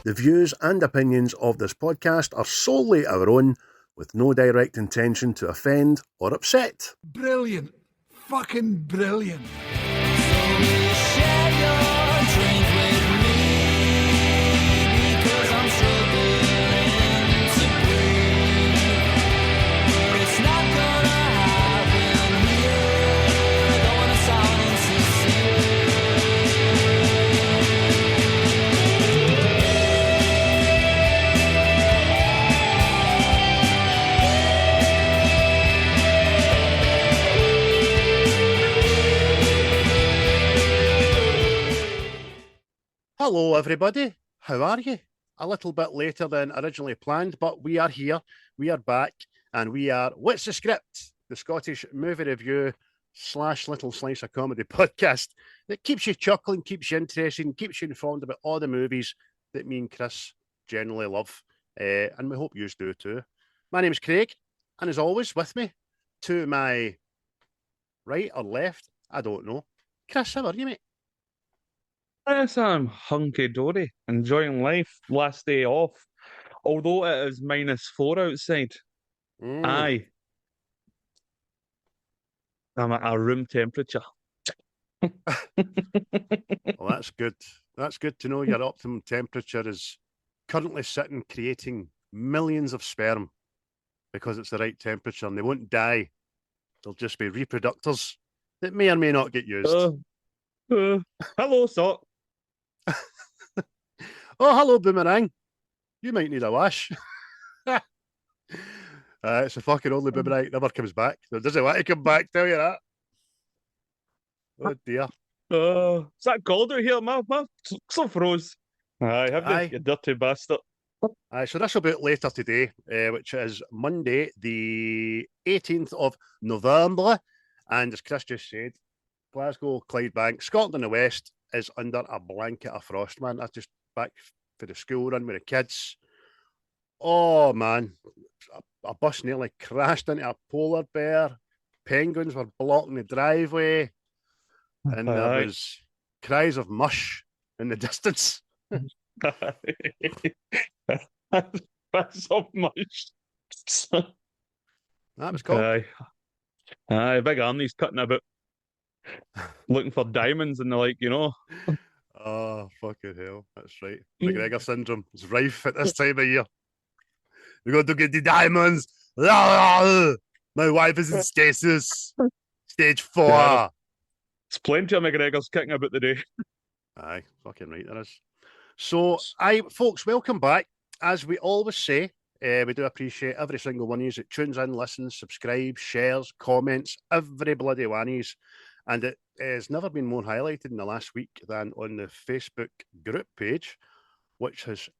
The views and opinions of this podcast are solely our own, with no direct intention to offend or upset. Brilliant. Fucking brilliant. Hello, everybody. How are you? A little bit later than originally planned, but we are here. We are back, and we are What's the Script? The Scottish movie review / little slice of comedy podcast that keeps you chuckling, keeps you interested, and keeps you informed about all the movies that me and Chris generally love, and we hope you do too. My name is Craig, and as always, with me to my right or left, I don't know. Chris, how are you, mate? Yes, I'm hunky-dory, enjoying life, last day off. Although it is -4 outside, aye, I'm at a room temperature. Well, that's good. That's good to know your optimum temperature is currently sitting creating millions of sperm because it's the right temperature and they won't die. They'll just be reproductors that may or may not get used. Hello, Sock. Oh, hello, Boomerang. You might need a wash. It's a fucking only Boomerang. Never comes back. So does it want to come back? Tell you that. Oh, dear. Is that cold out here? My so froze. Aye. You dirty bastard. Aye, so this will be out later today, which is Monday, the 18th of November. And as Chris just said, Glasgow, Clydebank, Scotland and the West is under a blanket of frost, man. That's just back for the school run with the kids. Oh, man. A bus nearly crashed into a polar bear. Penguins were blocking the driveway. And there was cries of mush in the distance. That's so much. That was cool. Aye, big Arnie's cutting about looking for diamonds and the like, you know. Oh, fucking hell. That's right. McGregor syndrome is rife at this time of year. We're going to get the diamonds. My wife is in stasis. Stage 4. Yeah, it's plenty of McGregor's kicking about the day. Aye, fucking right there is. So, folks, welcome back. As we always say, we do appreciate every single one of you that tunes in, listens, subscribes, shares, comments, every bloody one of you. And it has never been more highlighted in the last week than on the Facebook group page, which has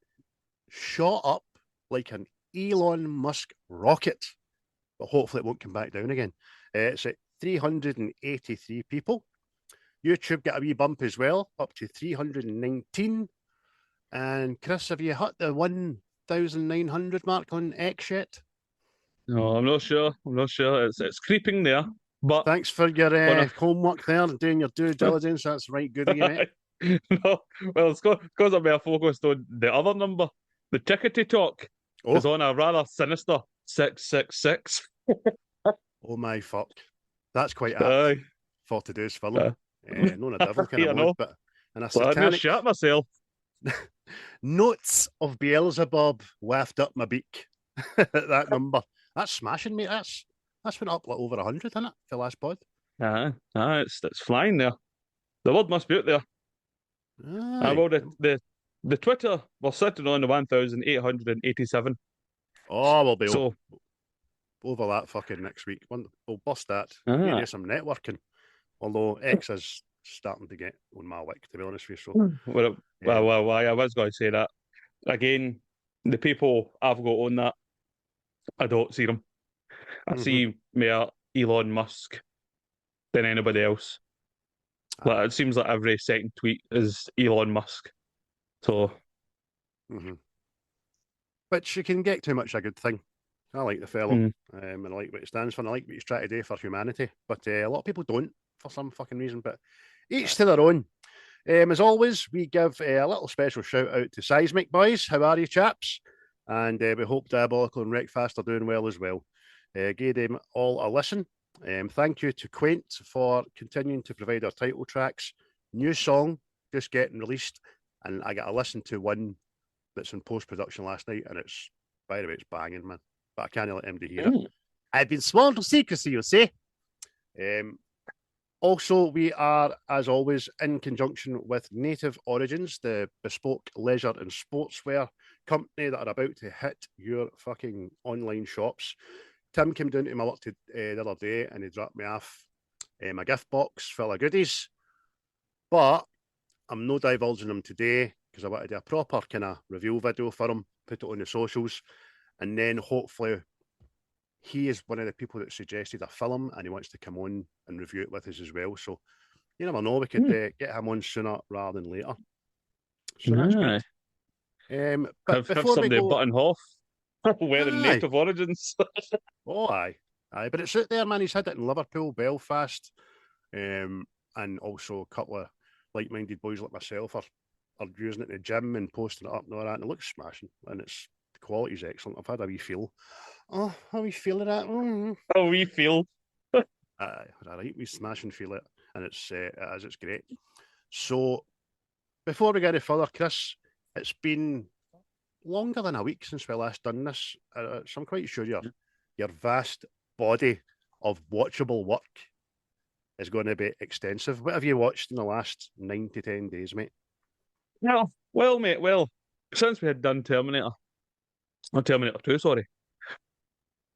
shot up like an Elon Musk rocket. But hopefully it won't come back down again. It's at 383 people. YouTube got a wee bump as well, up to 319. And Chris, have you hit the 1,900 mark on X yet? No, I'm not sure. It's creeping there. But thanks for your homework there and doing your due diligence. That's right good of you, mate. No, well, it's because I'm more focused on the other number. The tickety talk is on a rather sinister 666. Oh my fuck. That's quite apt for today's film. Not a devil kind of mode, but in a satanic... shot myself. Notes of Beelzebub waft up my beak. That number. That's smashing, mate. That's went up like over 100, isn't it, for the last pod? It's flying there. The word must be out there. Well, the Twitter, we're sitting on the 1,887. Oh, we'll be over that fucking next week. We'll bust that. We'll do some networking. Although X is starting to get on my wick, to be honest with you. So, well, I was going to say that. Again, the people I've got on that, I don't see them. I see more Elon Musk than anybody else. Like, it seems like every second tweet is Elon Musk. So, But you can get too much a good thing. I like the fellow, and I like what he stands for, and I like what he's trying to do for humanity. But a lot of people don't, for some fucking reason. But each to their own. As always, we give a little special shout out to Seismic Boys. How are you, chaps? And we hope Diabolical and Wreckfast are doing well as well. Give them all a listen. Thank you to Quaint for continuing to provide our title tracks. New song just getting released, and I got to listen to one that's in post-production last night, and it's, by the way, it's banging, man. But I can't let MD hear it. I've been sworn to secrecy, you see. Also, we are, as always, in conjunction with Native Origins, the bespoke leisure and sportswear company that are about to hit your fucking online shops. Tim came down to my work the other day and he dropped me off my gift box full of goodies. But I'm not divulging them today because I want to do a proper kind of reveal video for him, put it on the socials, and then hopefully he is one of the people that suggested a film and he wants to come on and review it with us as well. So you never know, we could get him on sooner rather than later. So that's good. But Have before we somebody go, button off wearing Aye. Native Origins. oh aye, but it's out there, man. He's had it in Liverpool, Belfast, and also a couple of like-minded boys like myself are using it in the gym and posting it up and all that, and it looks smashing, and the quality's excellent. I've had a wee feel. Oh, how we feel of that? How we feel. I right, we smash and feel it, and it's great. So, before we get any further, Chris, it's been longer than a week since we last done this. So I'm quite sure your vast body of watchable work is going to be extensive. What have you watched in the last 9 to 10 days, mate? No, well, mate, since we had done Terminator 2, sorry,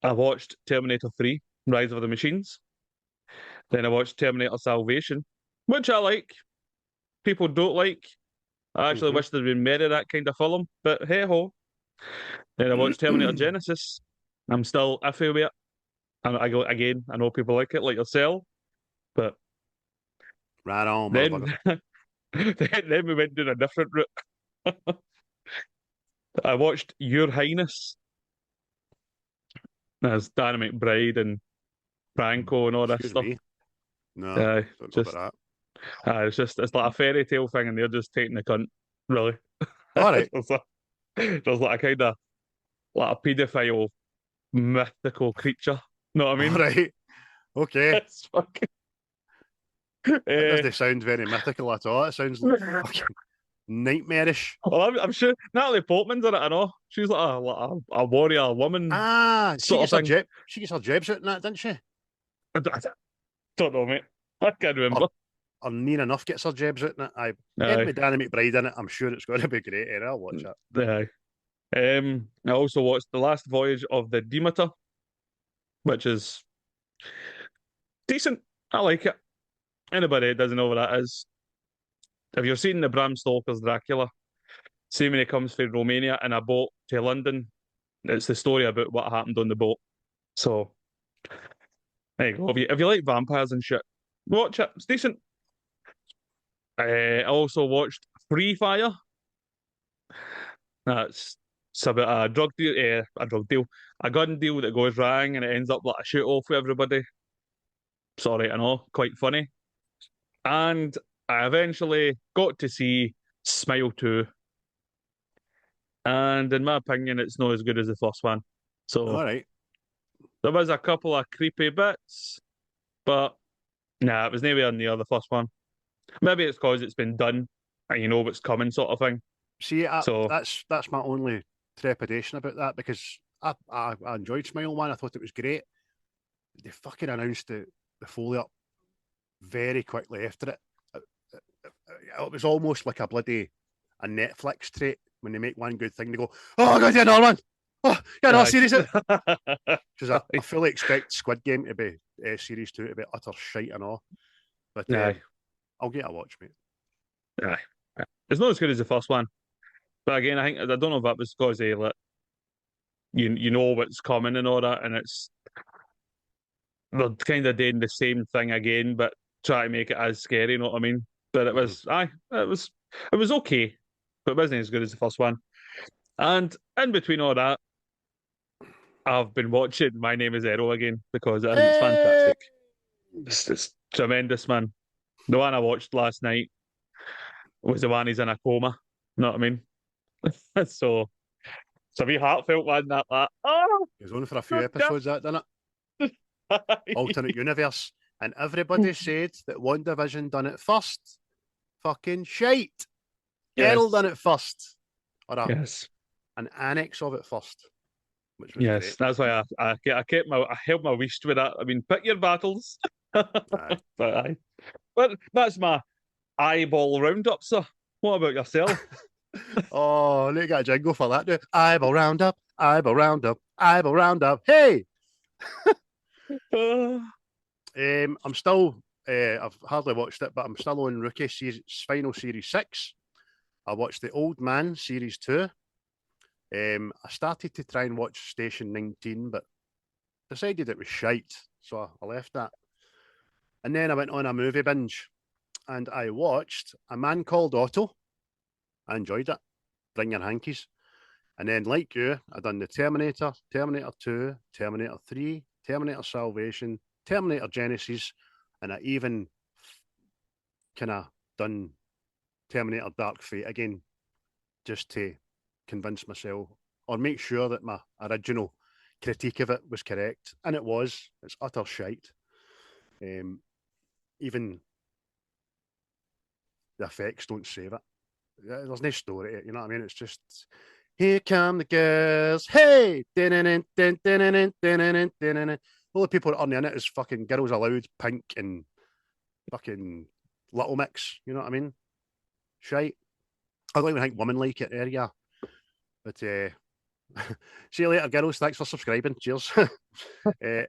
I watched Terminator 3, Rise of the Machines. Then I watched Terminator Salvation, which I like. People don't like. I actually wish there'd been more of that kind of film, but hey ho. Then I watched Terminator Genesis. I'm still iffy with it. And I know people like it, like yourself, but Right on, then, then we went down a different route. I watched Your Highness. There's Dynamite Bride and Franco and all this stuff. Me? No, don't just know about that. it's like a fairy tale thing, and they're just taking the cunt, really. All right. there's like a kind of like a paedophile mythical creature. Know what I mean? All right. Okay. It's fucking. That doesn't sound very mythical at all. It sounds like fucking nightmarish. Well, I'm sure Natalie Portman's in it. I know she's like a warrior woman. She gets her jabs out in that, didn't she? I don't know, mate. I can't remember. Or near enough gets her jabs out in it. With Dynamite Bride in it, I'm sure it's going to be great. And I'll watch it. I also watched The Last Voyage of the Demeter, which is decent. I like it. Anybody that doesn't know what that is, have you seen the Bram Stoker's Dracula? See when he comes from Romania in a boat to London. It's the story about what happened on the boat. So there you go. If you like vampires and shit, watch it. It's decent. I also watched Free Fire. It's about a drug deal, a gun deal that goes wrong and it ends up like a shoot off with everybody. Sorry, I know, quite funny. And I eventually got to see Smile 2. And in my opinion, it's not as good as the first one. So all right. There was a couple of creepy bits, but nah, it was nowhere near the first one. Maybe it's because it's been done and you know what's coming, sort of thing. See, that's my only trepidation about that, because I enjoyed Smile 1. I thought it was great. They fucking announced the follow-up very quickly after it. It was almost like a Netflix trait when they make one good thing. They go, oh, God, another one. Oh, yeah, another series. Because I fully expect Squid Game to be series 2 to be utter shite and all. But I'll get a watch, mate. It's not as good as the first one. But again, I don't know if that was because they you know what's coming and all that, and they're kind of doing the same thing again, but try to make it as scary. You know what I mean? But it was okay, but it wasn't as good as the first one. And in between all that, I've been watching My Name Is Earl again because it's fantastic. It's tremendous, man. The one I watched last night, was the one he's in a coma. You know what I mean? So it's a wee heartfelt one, that. Oh! It was only for a few episodes, that, didn't it? Alternate universe. And everybody said that WandaVision done it first. Fucking shite. Errol done it first. Or an annex of it first. Which was great. That's why I held my waist with that. I mean, pick your battles. Aye. But that's my eyeball roundup, sir. What about yourself? Oh, look at a jingle for that. Dude. Eyeball roundup, eyeball roundup, eyeball roundup. Hey! I'm still, I've hardly watched it, but I'm still on Rookie Final Series 6. I watched The Old Man Series 2. I started to try and watch Station 19, but decided it was shite, so I left that. And then I went on a movie binge, and I watched A Man Called Otto. I enjoyed it. Bring your hankies. And then, like you, I done the Terminator, Terminator 2, Terminator 3, Terminator Salvation, Terminator Genesis, and I even kind of done Terminator Dark Fate again, just to convince myself or make sure that my original critique of it was correct. And it was. It's utter shite. Even the effects don't save it. There's no story to it, you know what I mean? It's just, here come the girls, hey! All the people that are in it is fucking Girls Aloud, Pink, and fucking Little Mix, you know what I mean? Shite. I don't even think women like it there, yeah. But see you later, girls. Thanks for subscribing. Cheers.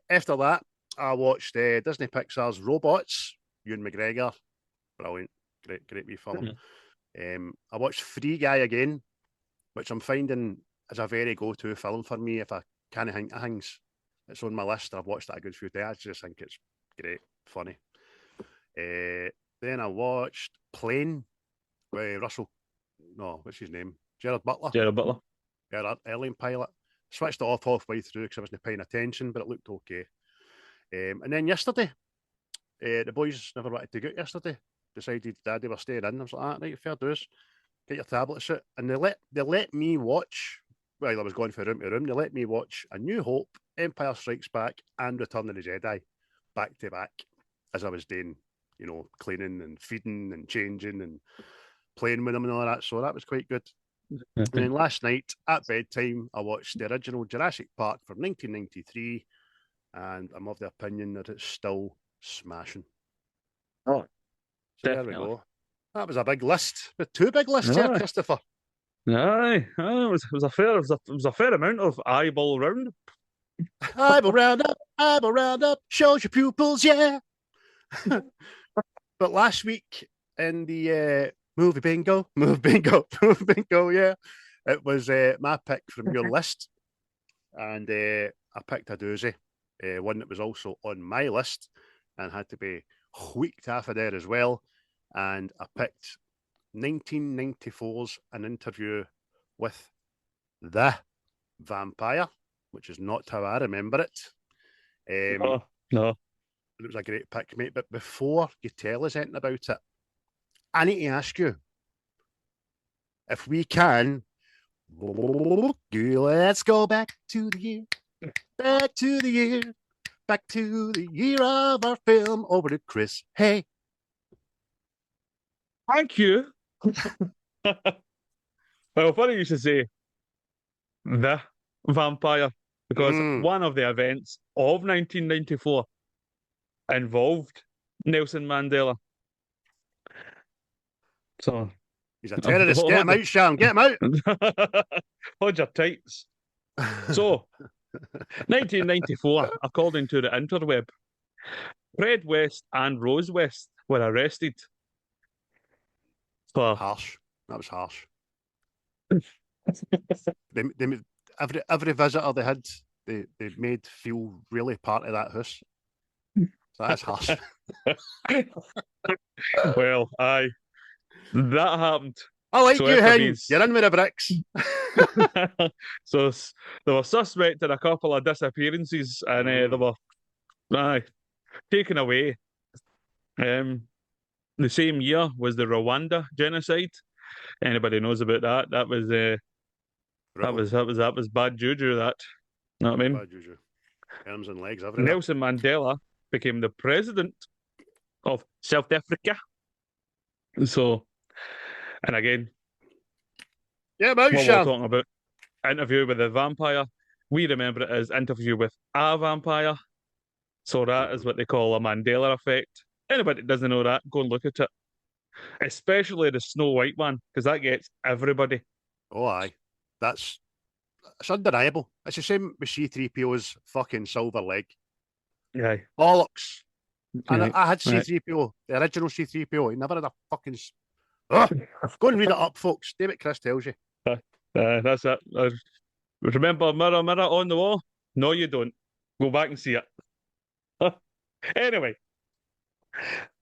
After that, I watched Disney Pixar's Robots. Ewan McGregor. Brilliant. Great wee film. I watched Free Guy again, which I'm finding is a very go-to film for me if I can't think of things. It's on my list. I've watched it a good few days. I just think it's great, funny. Then I watched Plane with what's his name? Gerard Butler. Yeah, that airline pilot. Switched it off halfway through because I wasn't paying attention, but it looked okay. And then yesterday, the boys never wanted to go out yesterday. Decided Daddy were staying in. I was like, right, fair dues. Get your tablets out. And they let me watch, while I was going from room to room, they let me watch A New Hope, Empire Strikes Back, and Return of the Jedi back to back as I was doing, cleaning and feeding and changing and playing with them and all that. So that was quite good. And then last night at bedtime, I watched the original Jurassic Park from 1993, and I'm of the opinion that it's still smashing. Oh, so definitely. There we go. That was a big list, but two big lists here, Christopher. Aye, it was a fair amount of eyeball round. Eyeball round up, shows your pupils, yeah. But last week in the movie bingo, yeah. It was my pick from your list. And I picked a doozy, one that was also on my list and had to be wheaked off of there as well. And I picked 1994's An Interview with the Vampire, which is not how I remember it. No. It was a great pick, mate. But before you tell us anything about it, I need to ask you if we can. Let's go back to the year of our film. Over to Chris. Hey. Thank you. Well, funny you should say the vampire, because one of the events of 1994 involved Nelson Mandela. So he's a terrorist. Get him out, Sean. Get him out. Hold your tights. So, 1994, according to the interweb, Fred West and Rose West were arrested. Harsh. That was harsh. Every visitor they had, they made feel really part of that house. So that's harsh. Well, aye. That happened. I like you, Hen. You're in with the bricks. So they were suspected a couple of disappearances, and they were taken away. the same year was the Rwanda genocide. Anybody knows about that? That was that was bad juju. That, you know what I mean? Bad juju. Arms and legs everywhere. Nelson Mandela became the president of South Africa. So, and again, Yeah, what we're Sean. talking about, interview with a vampire. We remember it as interview with a vampire. So that is what they call a Mandela effect. Anybody that doesn't know that, go and look at it. Especially the Snow White one, because that gets everybody. Oh, aye. It's undeniable. It's the same with C-3PO's fucking silver leg. Yeah. Bollocks. And Right. I had C-3PO, the original C-3PO. He never had a fucking... Go and read it up, folks. David Chris tells you. That's it. Remember Mirror, Mirror on the Wall? No, you don't. Go back and see it. Anyway,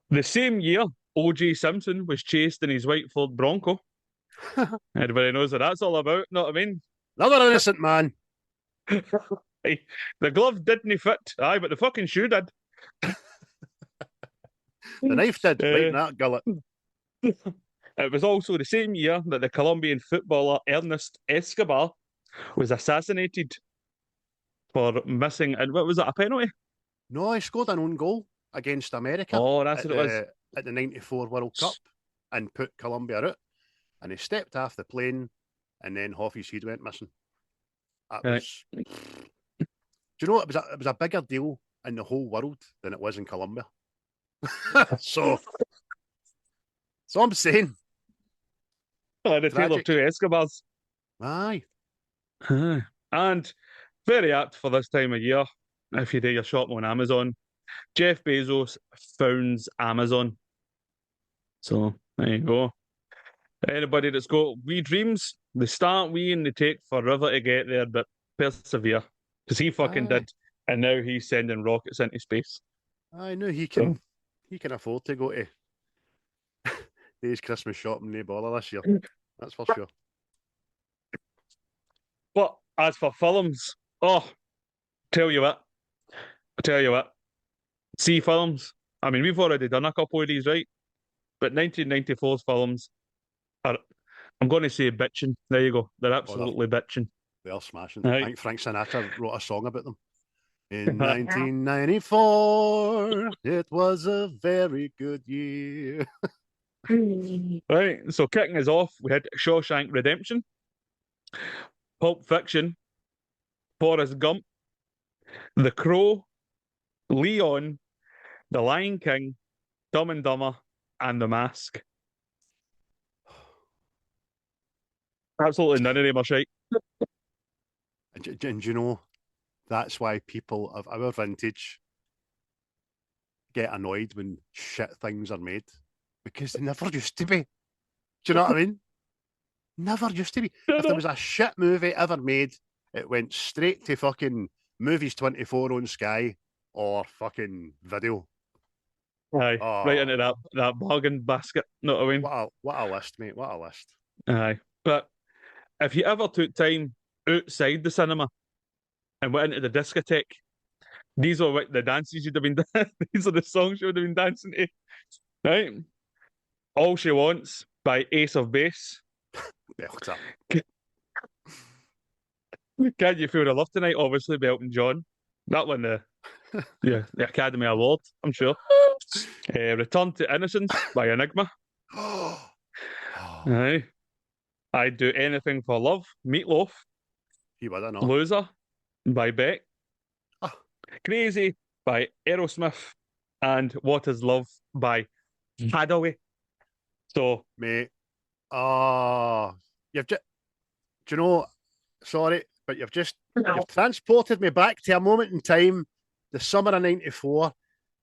the same year, O.J. Simpson was chased in his white Ford Bronco. Everybody knows what that's all about, know what I mean? Another innocent man. Hey, the glove didn't fit, aye, but the fucking shoe did. The knife did, right in that gullet. It was also the same year that the Colombian footballer Ernest Escobar was assassinated for missing, and what was it, a penalty? No, he scored an own goal against America. Oh, that's what it was. At the 94 World Cup and put Colombia out. And he stepped off the plane and then half his head went missing. That was... Do you know, it was a bigger deal in the whole world than it was in Colombia. So I'm saying. The tale of two Escobars. Aye. And very apt for this time of year, if you do your shopping on Amazon, Jeff Bezos founds Amazon. So there you go. Anybody that's got wee dreams, they start wee and they take forever to get there, but persevere. Because he fucking did. And now he's sending rockets into space. I know he can afford to go to his Christmas shopping, no bother this year. That's for sure. But as for films, tell you what. See films. I mean, we've already done a couple of these, right? But 1994's films are, I'm going to say bitching. There you go. They're absolutely bitching. They are smashing. Right. I think Frank Sinatra wrote a song about them. In 1994, it was a very good year. Right, so kicking us off, we had Shawshank Redemption, Pulp Fiction, Forrest Gump, The Crow, Leon, The Lion King, Dumb and Dumber, and The Mask. Absolutely none of them are shite. And you know, that's why people of our vintage get annoyed when shit things are made. Because they never used to be. Do you know what I mean? Never used to be. If there was a shit movie ever made, it went straight to fucking Movies 24 on Sky or fucking video. Aye, right into that bargain basket. Know what I mean? What a list, mate. What a list. Aye. But if you ever took time outside the cinema and went into the discotheque, these are what the dances you'd have been these are the songs you would have been dancing to. Right? All She Wants by Ace of Base. Belter. Can You Feel the Love Tonight? Obviously, by Elton John. That won the Academy Award, I'm sure. Return to Innocence by Enigma. Aye. I'd Do Anything for Love, Meatloaf. He was, I know. Loser by Beck. Crazy by Aerosmith. And What Is Love by Thandiwe. So, mate, you've just, do you know, sorry, but you've transported me back to a moment in time, the summer of 94.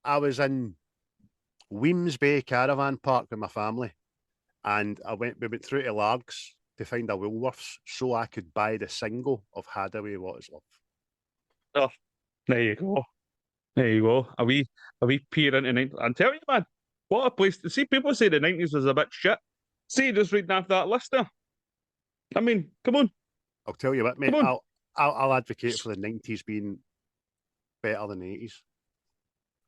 I was in Weems Bay Caravan Park with my family, and we went through to Largs to find a Woolworths so I could buy the single of Hadaway, What Is Love. oh, there you go. There you go. A wee peer into 90s. I'm telling you, man, what a place to see. People say the 90s was a bit shit. See, just reading off that list there. I mean, come on. I'll tell you what, mate. I'll advocate for the 90s being better than the 80s.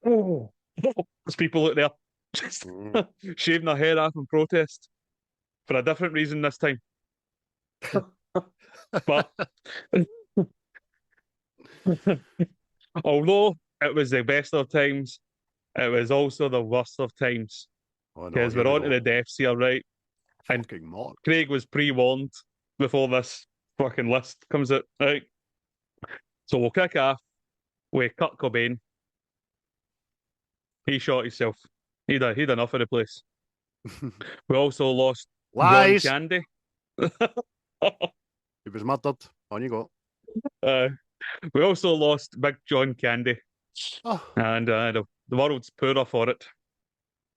Oh, there's people out there Just shaving their hair off in protest for a different reason this time. But although it was the best of times, it was also the worst of times. Oh, no, Because here we're we on to go. the deaths here, right? And Fucking Mark. Craig was pre-warned before this fucking list comes out, right? So we'll kick off with Kurt Cobain. He shot himself. He'd enough of the place. We also lost Lies. John Candy. He was murdered. On you go. We also lost Big John Candy. Oh, And the world's poorer for it.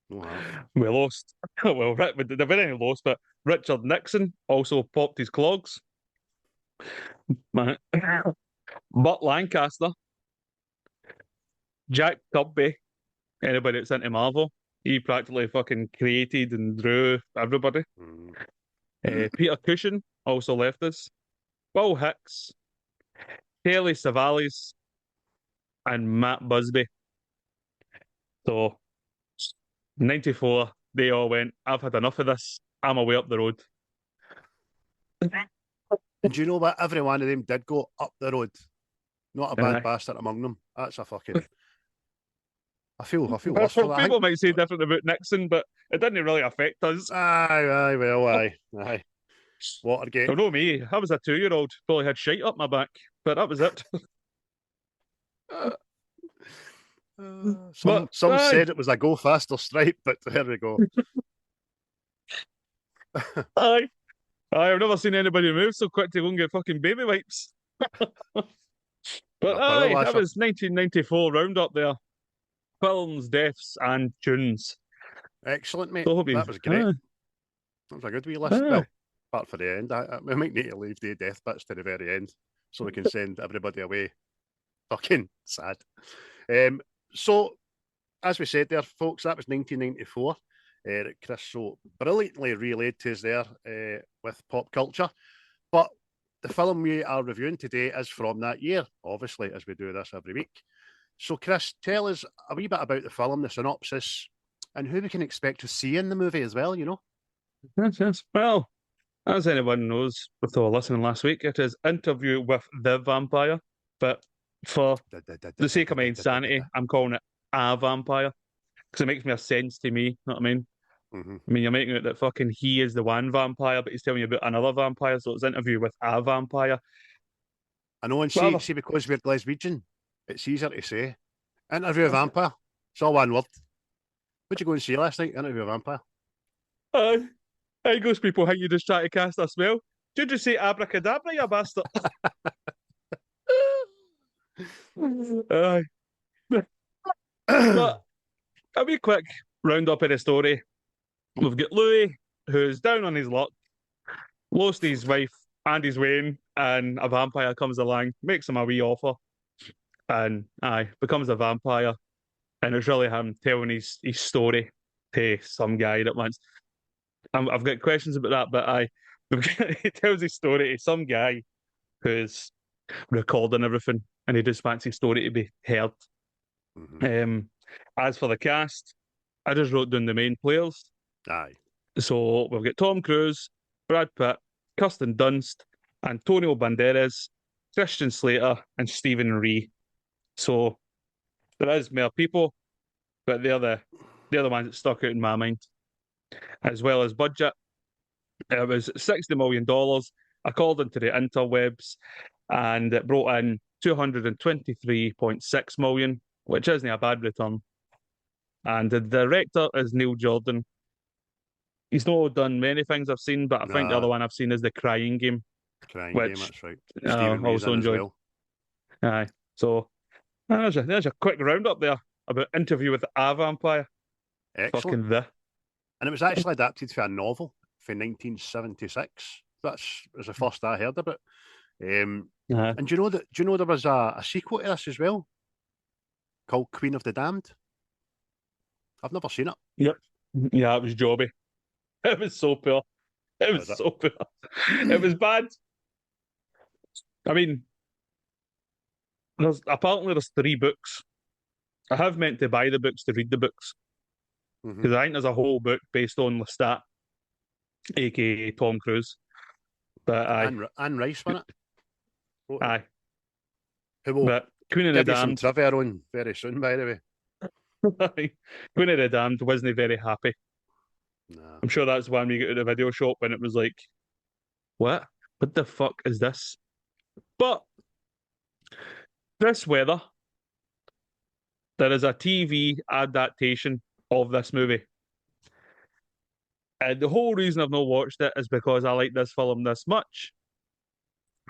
no half. We lost, well, they very lost, but Richard Nixon also popped his clogs. Burt Lancaster, Jack Kirby, anybody that's into Marvel, he practically fucking created and drew everybody. Peter Cushing also left us. Bill Hicks, Kelly Savalas, and Matt Busby. So, 94, they all went, I've had enough of this. I'm away up the road. Do you know what? Every one of them did go up the road. Not a bad Aye. bastard among them. That's a fucking. I feel worse for that. People might say different about Nixon, but it didn't really affect us. Aye. Watergate. Oh, no, me. I was a 2-year-old. Probably had shite up my back, but that was it. Some aye. said it was a go faster stripe, but there we go. Aye. I've never seen anybody move so quick to go and get fucking baby wipes. But aye, that was 1994 roundup there. Films, deaths, and tunes. Excellent, mate. So That was great. Aye. That was a good wee list. Aye. Well, apart for the end, we might need to leave the death bits to the very end so we can send everybody away. Fucking sad. So, as we said there, folks, that was 1994. Chris so brilliantly relayed to us there with pop culture. But the film we are reviewing today is from that year, obviously, as we do this every week. So, Chris, tell us a wee bit about the film, the synopsis, and who we can expect to see in the movie as well, you know? Yes. Well, as anyone knows, if they were listening last week, it is Interview with the Vampire. But for the sake of my insanity, I'm calling it a vampire because it makes more sense to me. You know what I mean? Mm-hmm. I mean, you're making it that fucking he is the one vampire, but he's telling you about another vampire, so it's Interview with a Vampire. I know, and see, because we're Glaswegian, it's easier to say. Interview a vampire. It's all one word. What'd you go and see last night? Interview a vampire. Hey, goes people, how you just try to cast a spell? Did you say abracadabra, you bastard? But a wee quick roundup of the story. We've got Louis, who's down on his luck, lost his wife and his Wayne, and a vampire comes along, makes him a wee offer, and becomes a vampire. And it's really him telling his story to some guy that wants. I've got questions about that, but he tells his story to some guy who's recording everything, and he just wants his story to be heard. Mm-hmm. As for the cast, I just wrote down the main players. Aye. So we've got Tom Cruise, Brad Pitt, Kirsten Dunst, Antonio Banderas, Christian Slater, and Stephen Ree. So there is more people, but they're the ones that stuck out in my mind. As well as budget, it was $60 million according to the interwebs, and it brought in 223.6 million, which isn't a bad return. And the director is Neil Jordan. He's not done many things I've seen, but I think the other one I've seen is The Crying Game. Game, that's right. Stephen also enjoyed. Well. Aye. So there's a quick roundup there about Interview with a Vampire. Excellent. Fucking the. And it was actually adapted from a novel from 1976. That was the first I heard about. And do you know there was a sequel to this as well, called Queen of the Damned? I've never seen it. Yep. Yeah, it was jobby. It was so poor. It was so poor. It was bad. I mean, apparently there's 3 books. I have meant to buy the books to read the books. Because I think there's a whole book based on Lestat, aka Tom Cruise. But Anne Rice, wasn't it? aye. Who will But Queen of the give you some Damned, trivia on very soon, by the way. Queen of the Damned wasn't very happy. Nah. I'm sure that's when we got to the video shop and it was like, what? What the fuck is this? But this weather, there is a TV adaptation of this movie. And the whole reason I've not watched it is because I like this film this much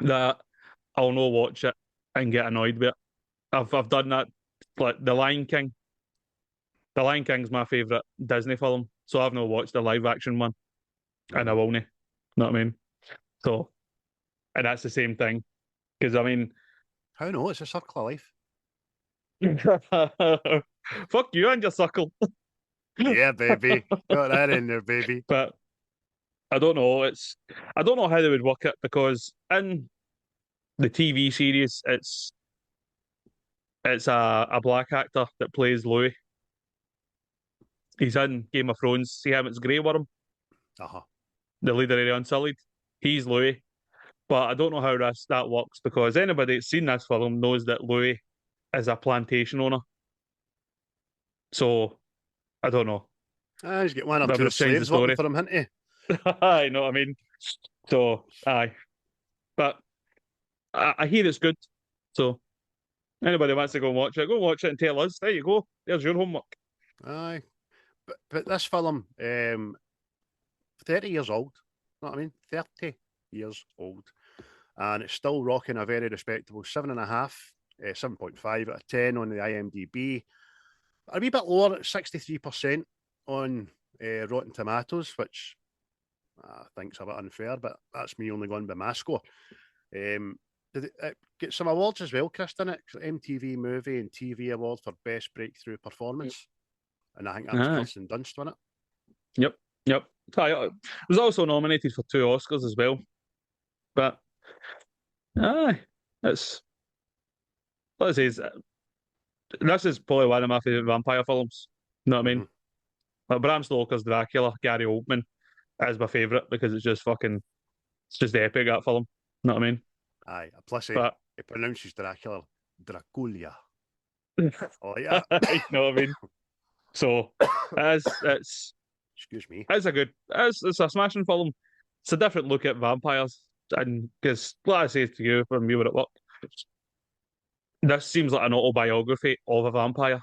that I'll not watch it and get annoyed with it. I've done that. Like The Lion King. The Lion King's my favourite Disney film, so I've not watched the live action one. And I will not. Know what I mean? So, and that's the same thing. Because I mean, how no? It's a circle of life. Fuck you and your circle. Yeah, baby. Got that in there, baby. But I don't know. I don't know how they would work it because in the TV series, it's a black actor that plays Louis. He's in Game of Thrones. See him? It's Grey Worm, the leader of the Unsullied. He's Louis. But I don't know how that works because anybody that's seen this film knows that Louis is a plantation owner. So, I don't know. He's got one or That two would change the slaves working story. for him, hasn't he? I know what I mean. So, aye. But I hear it's good. So, anybody wants to go and watch it and tell us. There you go. There's your homework. Aye. But this film, 30 years old. You know what I mean? 30 years old. And it's still rocking a very respectable 7.5, 7.5 out of 10 on the IMDb. A wee bit lower at 63% on Rotten Tomatoes, which I think's a bit unfair, but that's me only going by my score. Did it get some awards as well, Kirsten? MTV Movie and TV Award for Best Breakthrough Performance. And I think that was Kirsten Dunst, wasn't it? Yep. It was also nominated for 2 Oscars as well. But, it's... Let's say, this is probably one of my favourite vampire films. You know what I mean? Like Bram Stoker's Dracula, Gary Oldman is my favourite because it's just epic, that film. You know what I mean? Aye. Plus, it pronounces Dracula Dracula. Oh, yeah. You know what I mean? So, it's excuse me. It's a smashing film. It's a different look at vampires. And because, like I say to you, when we were at work, this seems like an autobiography of a vampire.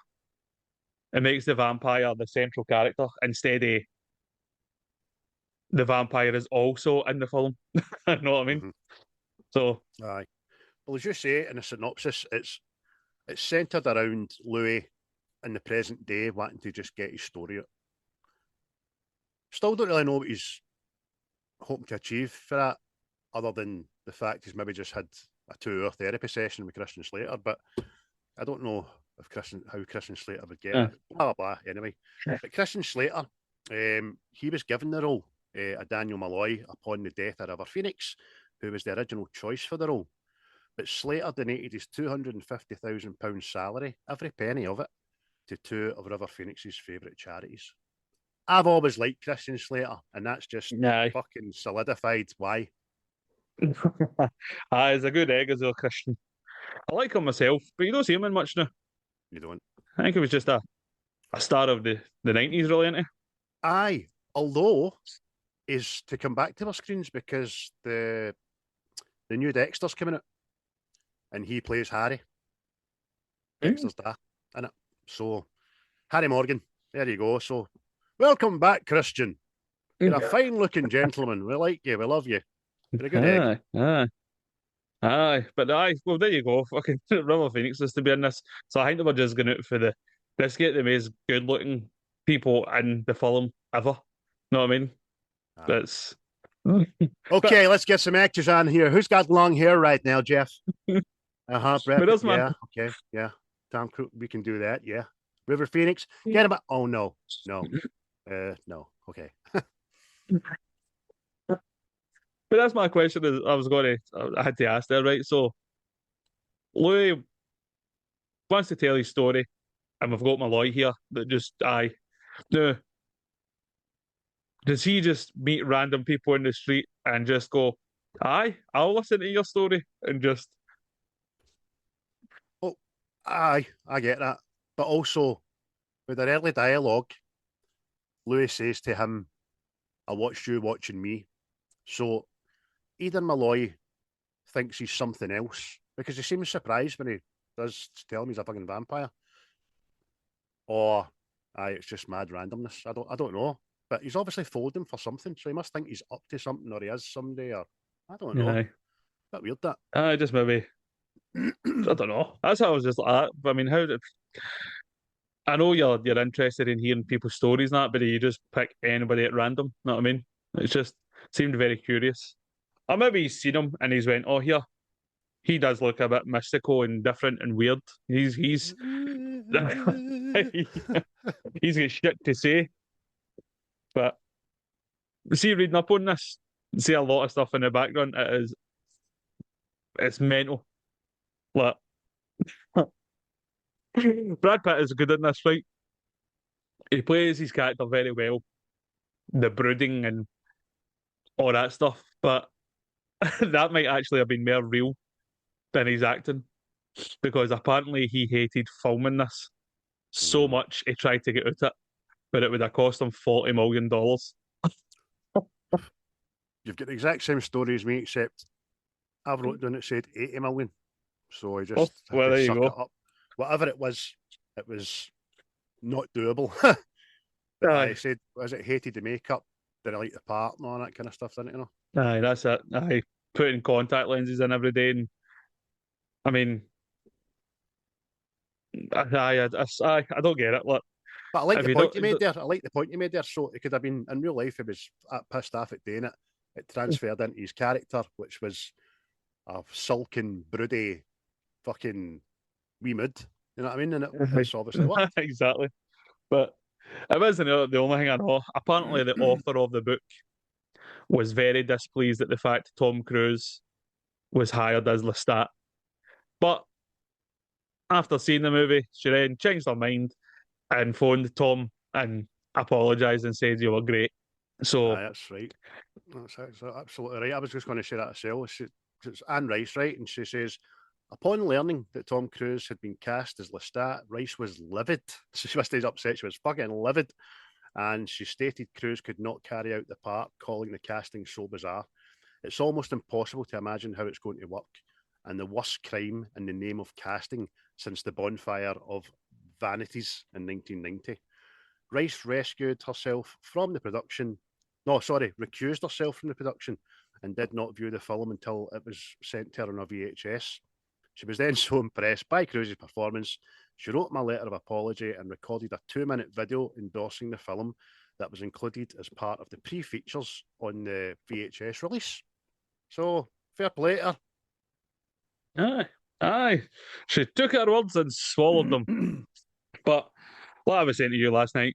It makes the vampire the central character instead of the vampire is also in the film. You know what I mean? So, aye. Well, as you say in the synopsis, it's centred around Louis in the present day wanting to just get his story out. Still don't really know what he's hoping to achieve for that, other than the fact he's maybe just had a 2-hour therapy session with Christian Slater, but I don't know if how Christian Slater would get it. Blah, blah, blah, anyway. But Christian Slater, he was given the role of Daniel Malloy upon the death of River Phoenix, who was the original choice for the role. But Slater donated his £250,000 salary, every penny of it, to 2 of River Phoenix's favourite charities. I've always liked Christian Slater, and that's just fucking solidified why. He's a good egg as well, Christian. I like him myself, but you don't see him in much now. You don't. I think he was just a star of the 90s, really, isn't he? Aye, although is to come back to our screens because the new Dexter's coming out, and he plays Harry. Dexter's dad, innit? So, Harry Morgan, there you go. So, welcome back, Christian. You're a fine-looking gentleman. We like you. We love you. You're a good egg. Aye. But well, there you go. Fucking River Phoenix is to be in this. So I think they were just going out for let's get the most good-looking people in the film ever. Know what I mean? That's... Okay, let's get some actors on here. Who's got long hair right now, Jeff? Brett. Yeah, okay, yeah. Tom Cruise, we can do that, yeah. River Phoenix, get him. Oh, no. No. Okay. But that's my question. I had to ask there, right? So, Louis wants to tell his story, and we've got Malloy here that just, no, does he just meet random people in the street and just go, "Aye, I'll listen to your story," and just Oh, aye, I get that. But also, with their early dialogue, Louis says to him, I watched you watching me. So either Malloy thinks he's something else, because he seems surprised when he does tell him he's a fucking vampire. Or it's just mad randomness. I don't know. But he's obviously followed him for something, so he must think he's up to something, or he is someday, or I don't know. aye, Bit weird that. just maybe I don't know. That's how I was just like that. But I mean, how did I know you're interested in hearing people's stories and that, but you just pick anybody at random? Know what I mean? It just seemed very curious. Or maybe he's seen him and he's went, "Oh, here, he does look a bit mystical and different and weird. He's he's he's got shit to say." But see, reading up on this, see a lot of stuff in the background. It's mental. Like Brad Pitt is good in this, right? He plays his character very well, the brooding and all that stuff. But that might actually have been more real than his acting, because apparently he hated filming this so much he tried to get out it, but it would have cost him $40 million. You've got the exact same story as me, except I've wrote down it said 80 million. So he just had well, to there you suck go. it up. Whatever it was not doable. But I said, as it hated the makeup, did I like the part and all that kind of stuff, didn't you know? Aye, that's it. Aye, putting contact lenses in every day, and I mean, I don't get it. Look, But I like if the you point you don't, made there. I like the point you made there. So it could have been in real life, he was pissed off at doing it. It transferred into his character, which was a sulking, broody, fucking wee mood. You know what I mean? And it's obviously worked. exactly. But it wasn't the only thing I know. Apparently, the author of the book was very displeased at the fact Tom Cruise was hired as Lestat. But after seeing the movie, she then changed her mind and phoned Tom and apologised and said you were great. So That's right. That's absolutely right. I was just going to say that herself. It's Anne Rice, right? And she says, upon learning that Tom Cruise had been cast as Lestat, Rice was livid. She was upset. She was fucking livid. And she stated Cruise could not carry out the part, calling the casting so bizarre. It's almost impossible to imagine how it's going to work, and the worst crime in the name of casting since the bonfire of vanities in 1990. Rice rescued herself from the production. No, sorry, recused herself from the production and did not view the film until it was sent to her on a VHS. She was then so impressed by Cruise's performance, she wrote him a letter of apology and recorded a 2-minute video endorsing the film that was included as part of the pre-features on the VHS release. So, fair play to aye, aye, she took her words and swallowed them. her. But what I was saying to you last night,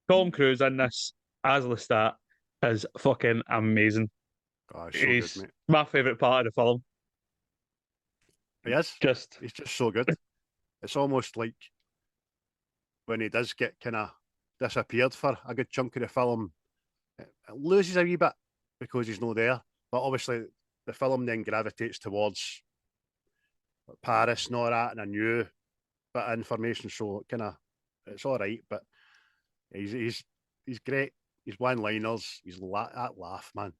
Tom Cruise in this as Lestat is fucking amazing. Oh, he's so good, He's mate. my favourite part of the film. He is. Just He's just so good. It's almost like when he does get kind of disappeared for a good chunk of the film, it loses a wee bit because he's not there. But obviously, the film then gravitates towards Paris and all that, and a new bit of information. So it's all right. But he's great. He's one-liners. That laugh, man.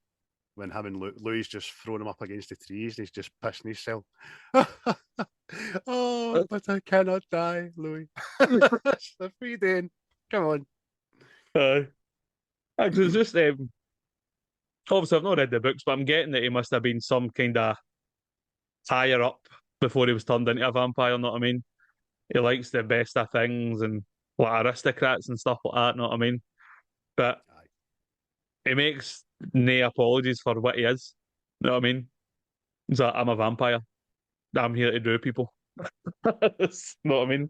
When him and Louise just throwing him up against the trees, and he's just pissing himself. Oh, but I cannot die, Louis. It's the free day. Come on. it's just obviously I've not read the books, but I'm getting that he must have been some kind of higher up before he was turned into a vampire. Know what I mean? He likes the best of things and like aristocrats and stuff like that. Know what I mean? But he makes no apologies for what he is. Know what I mean? He's like, I'm a vampire. I'm here to do people. Know what I mean?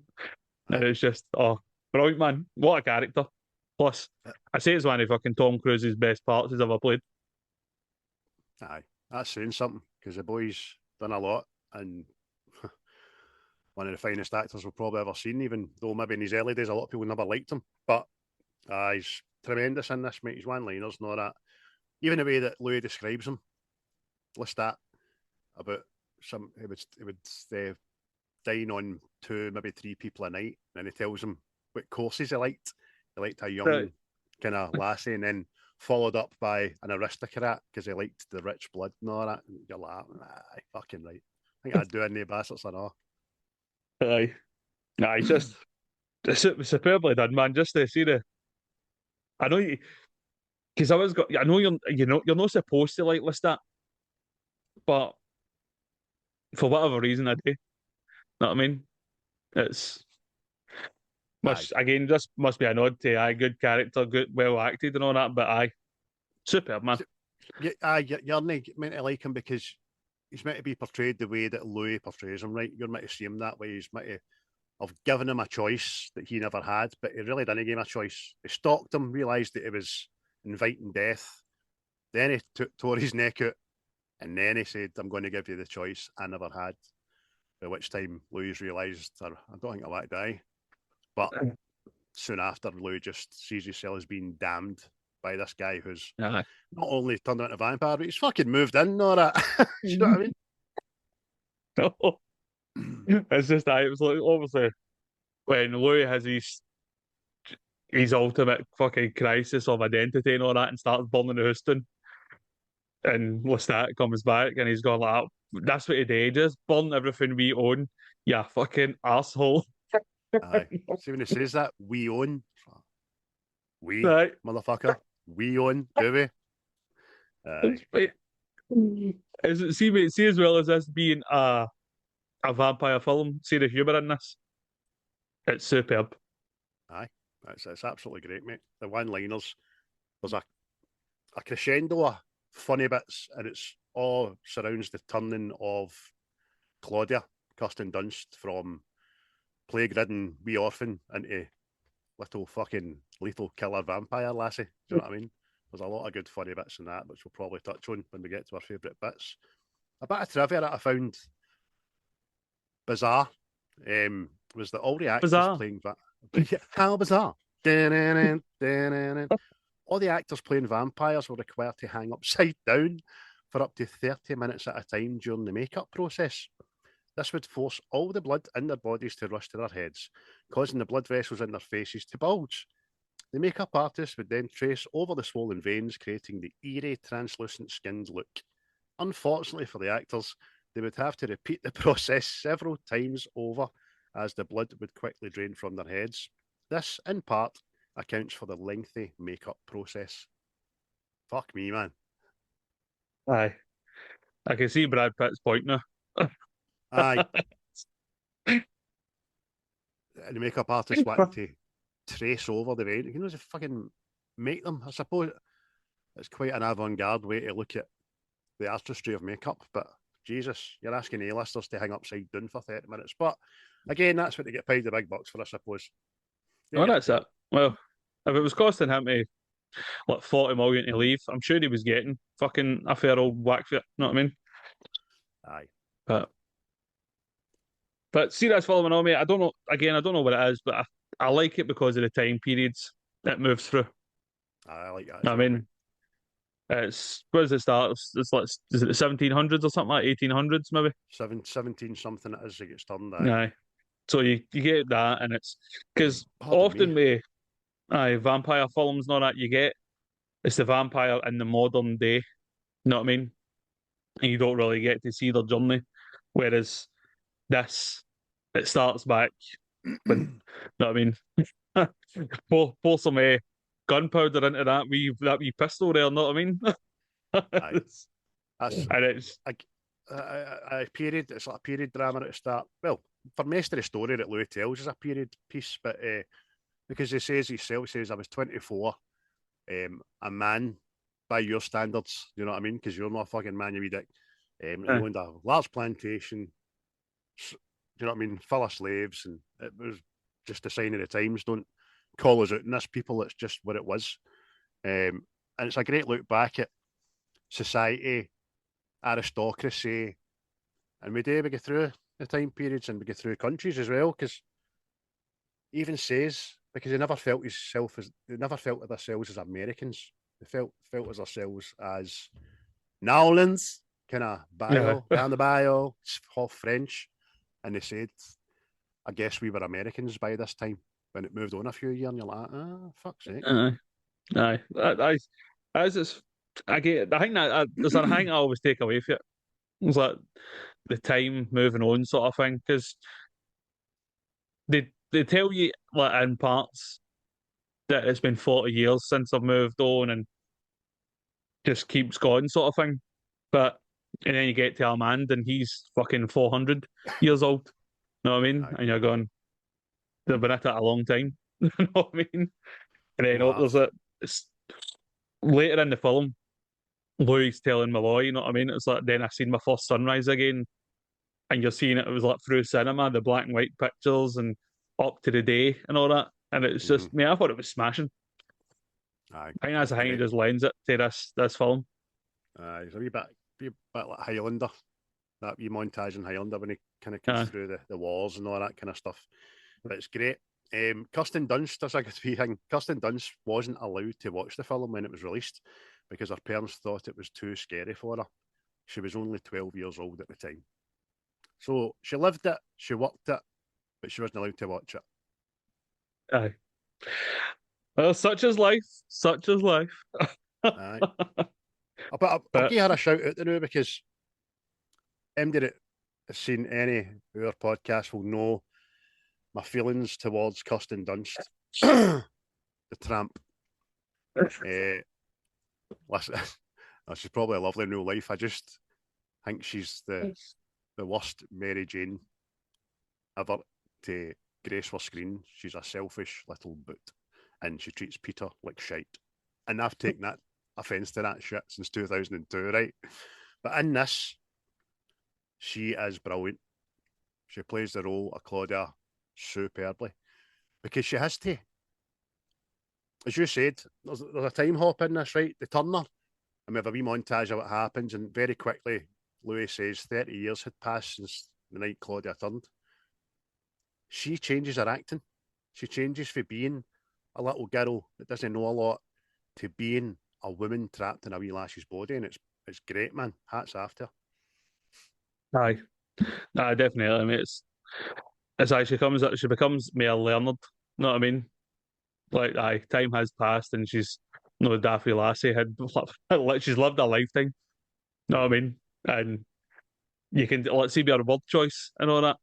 And it's just, brilliant, man. What a character. Plus, I say it's one of fucking Tom Cruise's best parts he's ever played. Aye, that's saying something because the boy's done a lot and one of the finest actors we've probably ever seen, even though maybe in his early days a lot of people never liked him. But he's tremendous in this, mate. His one-liners and all that. Even the way that Louis describes him, Lestat, about he would dine on 2, maybe 3 people a night, and he tells him what courses he liked. He liked a young kind of lassie, and then followed up by an aristocrat because he liked the rich blood and all that. And you're like, aye, fucking right. I think I'd do any bastards and all. Aye. Nah, it's just it's superbly done, man. Just to see I know you, because I know you're not supposed to like Lestat, but for whatever reason I do. Know what I mean? It's again just must be a nod to good character, good, well acted and all that. But superb, man. You're not meant to like him because he's meant to be portrayed the way that Louis portrays him, right? You're meant to see him that way. He's meant to have given him a choice that he never had, but he really didn't give him a choice. He stalked him, realised that he was inviting death. Then he tore his neck out, and then he said, I'm going to give you the choice I never had. By which time Louis realised, I don't think I want to die. But soon after, Louis just sees himself as being damned by this guy who's not only turned into a vampire, but he's fucking moved in, all that. You know what I mean? No. It's just that it was like obviously when Louis has his ultimate fucking crisis of identity and all that and starts burning the house down, and Lestat comes back and he's gone like, that's what he did, just burn everything we own, you fucking asshole. Aye. See when he says that, we own. Right. Motherfucker. We own, do we? See, as well as this being a vampire film, see the humour in this. It's superb. Aye. It's absolutely great, mate. The one-liners, there's a crescendo of funny bits, and it's all surrounds the turning of Claudia, Kirsten Dunst, from plague-ridden wee orphan into little fucking lethal killer vampire lassie. Do you know what I mean? There's a lot of good funny bits in that, which we'll probably touch on when we get to our favourite bits. A bit of trivia that I found bizarre was that all the actors playing how bizarre. All the actors playing vampires were required to hang upside down for up to 30 minutes at a time during the makeup process. This would force all the blood in their bodies to rush to their heads, causing the blood vessels in their faces to bulge. The makeup artist would then trace over the swollen veins, creating the eerie, translucent skinned look. Unfortunately for the actors, they would have to repeat the process several times over as the blood would quickly drain from their heads. This, in part, accounts for the lengthy makeup process. Fuck me, man. Aye. I can see Brad Pitt's point now. Aye. And the makeup artist wanted to trace over the vein. You know, to fucking make them. I suppose it's quite an avant-garde way to look at the artistry of makeup, but Jesus, you're asking A-listers to hang upside down for 30 minutes. But again, that's what they get paid the big bucks for, I suppose. Oh, that's it. Well, if it was costing him to like 40 million to leave, I'm sure he was getting fucking a fair old whack for it. You know what I mean? Aye. But see, that's following on, mate. I don't know. Again, I don't know what it is, but I like it because of the time periods it moves through. I like that. I mean, where does it start? It's like, is it the 1700s or something like 1800s maybe? 17 something it is, it gets turned. Aye. So you get that, and it's because often with vampire films and all that, it's the vampire in the modern day. You know what I mean? And you don't really get to see their journey. Whereas this, it starts back when, you know what I mean? pour some gunpowder into that wee pistol there, you know what I mean? And it's a period. It's like a period drama at the start. Well, for most of the story that Louis tells is a period piece, but because he says himself, he says, I was 24, a man by your standards, you know what I mean? Because you're not a fucking man, you wee dick. He owned a large plantation, you know what I mean, full of slaves, and it was just a sign of the times. Don't call us out in this, people. It's just what it was. And it's a great look back at society, aristocracy, and we go through the time periods and we go through countries as well, because even says because they never felt of themselves as Americans. They felt as themselves as Nowlands, kind of down the bio, half French, and they said, "I guess we were Americans by this time." When it moved on a few years, and you're like, fuck's sake. Aye. I just, I get. I think that there's a thing I always take away from it. It's like the time moving on sort of thing, because they tell you like in parts that it's been 40 years since I've moved on and just keeps going sort of thing. But and then you get to Armand and he's fucking 400 years old. You know what I mean? Aye. And you're going, they've been at it a long time. You know what I mean? And then there's later in the film, Louise telling Malloy, you know what I mean? It's like, then I seen my first sunrise again, and you're seeing it was like through cinema, the black and white pictures and up to the day and all that. And it's just, man, I thought it was smashing. Aye, I think that's the thing that just lends it to this film. It's a wee bit like Highlander, that wee montage in Highlander when he kind of comes through the walls and all that kind of stuff. But it's great. Kirsten Dunst, that's a good wee thing. Kirsten Dunst wasn't allowed to watch the film when it was released because her parents thought it was too scary for her. She was only 12 years old at the time. So she lived it, she worked it, but she wasn't allowed to watch it. Aye. Well, such is life. Such is life. Aye. But I'll give her a shout out now because anybody that has seen any of our podcasts will know my feelings towards Kirsten Dunst, the tramp. Listen, she's probably a lovely in real life. I just think she's the worst Mary Jane ever to grace her screen. She's a selfish little boot, and she treats Peter like shite. And I've taken that offence to that shit since 2002, right? But in this, she is brilliant. She plays the role of Claudia superbly because she has to. As you said, there's a time hop in this, right? The Turner, and we have a wee montage of what happens, and very quickly, Louis says 30 years had passed since the night Claudia turned. She changes her acting. She changes from being a little girl that doesn't know a lot to being a woman trapped in a wee lass's body, and it's great, man. Hats off to her. Aye, definitely. I mean, it's like she becomes more learned. You know what I mean? Like, time has passed, and she's no daffy lassie she's lived a lifetime. You know what I mean? And you can see her word choice and all that.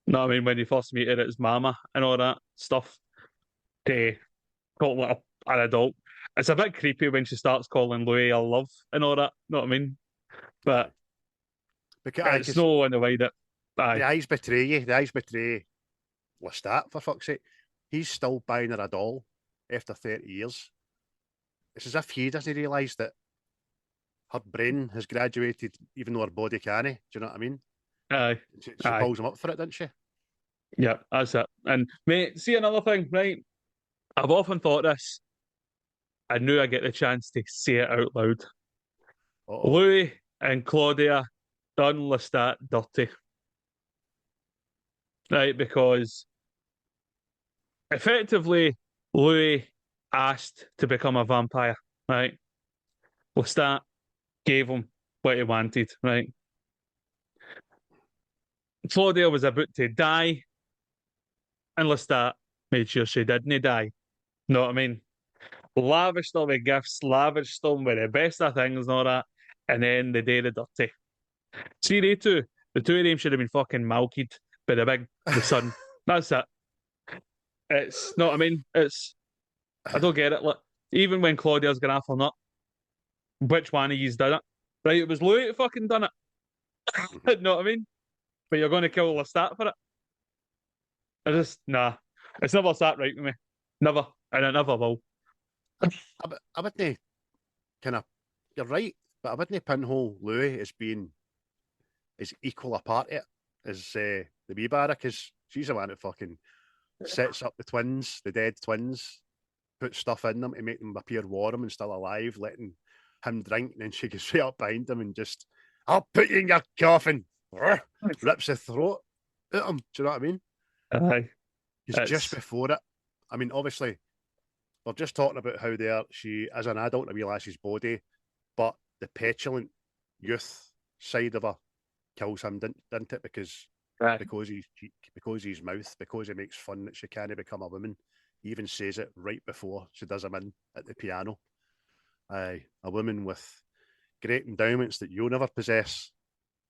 You know what I mean? When you first meet her, it's mama and all that stuff. To call it an adult. It's a bit creepy when she starts calling Louis a love and all that. You know what I mean? But it's no in the way that the eyes betray you. The eyes betray Lestat, for fuck's sake. He's still buying her a doll after 30 years. It's as if he doesn't realise that her brain has graduated even though her body can't. Do you know what I mean? Aye. She pulls him up for it, doesn't she? Yeah, that's it. And mate, see another thing, right? I've often thought this. I knew I'd get the chance to say it out loud. Uh-oh. Louis and Claudia done Lestat dirty. Right, because effectively Louis asked to become a vampire, right? Lestat gave him what he wanted, right? Claudia was about to die, and Lestat made sure she didn't die. Know what I mean? Lavished them with gifts, lavished them with the best of things and all that, and then they did the dirty. See, the two of them should have been fucking malkied by the sun. That's it. It's, know what I mean? I don't get it. Look, even when Claudia's going after nut, which one of you's done it? Right, it was Louis that fucking done it. Know what I mean? But you're going to kill Lestat for it. Nah. It's never sat right with me. Never. And it never will. I wouldn't you're right, but I wouldn't pinhole Louis as being as equal a part of it as the wee barra, because she's the one that fucking sets up the dead twins, puts stuff in them to make them appear warm and still alive, letting him drink, and then she goes straight up behind him and just, I'll put you in your coffin. Rips the throat at him. Do you know what I mean? Aye. Because just before it, I mean, obviously, we're just talking about how she, as an adult, in a wee lass's body, but the petulant youth side of her kills him, didn't it? Because his mouth, because he makes fun that she can't become a woman. He even says it right before she does him in at the piano. Aye, a woman with great endowments that you'll never possess.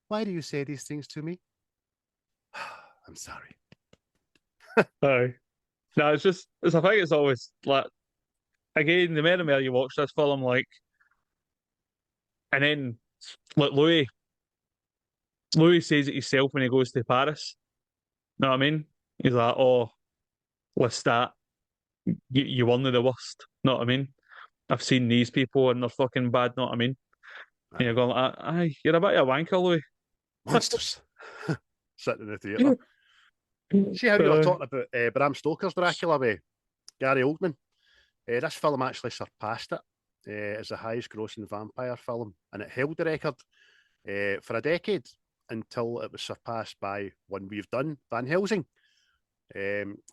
Why do you say these things to me? I'm sorry. Aye. No, I think it's always like, again, the more and more you watch this film, like, and then like Louis says it himself when he goes to Paris. Know what I mean? He's like, "Oh, Lestat, you won the worst." Know what I mean? I've seen these people and they're fucking bad. Know what I mean? And you're going, "Aye, you're a bit of a wanker, Louis." Monsters sitting in the theatre. See how you were talking about Bram Stoker's Dracula with Gary Oldman? This film actually surpassed it as the highest grossing vampire film, and it held the record for a decade until it was surpassed by one we've done, Van Helsing.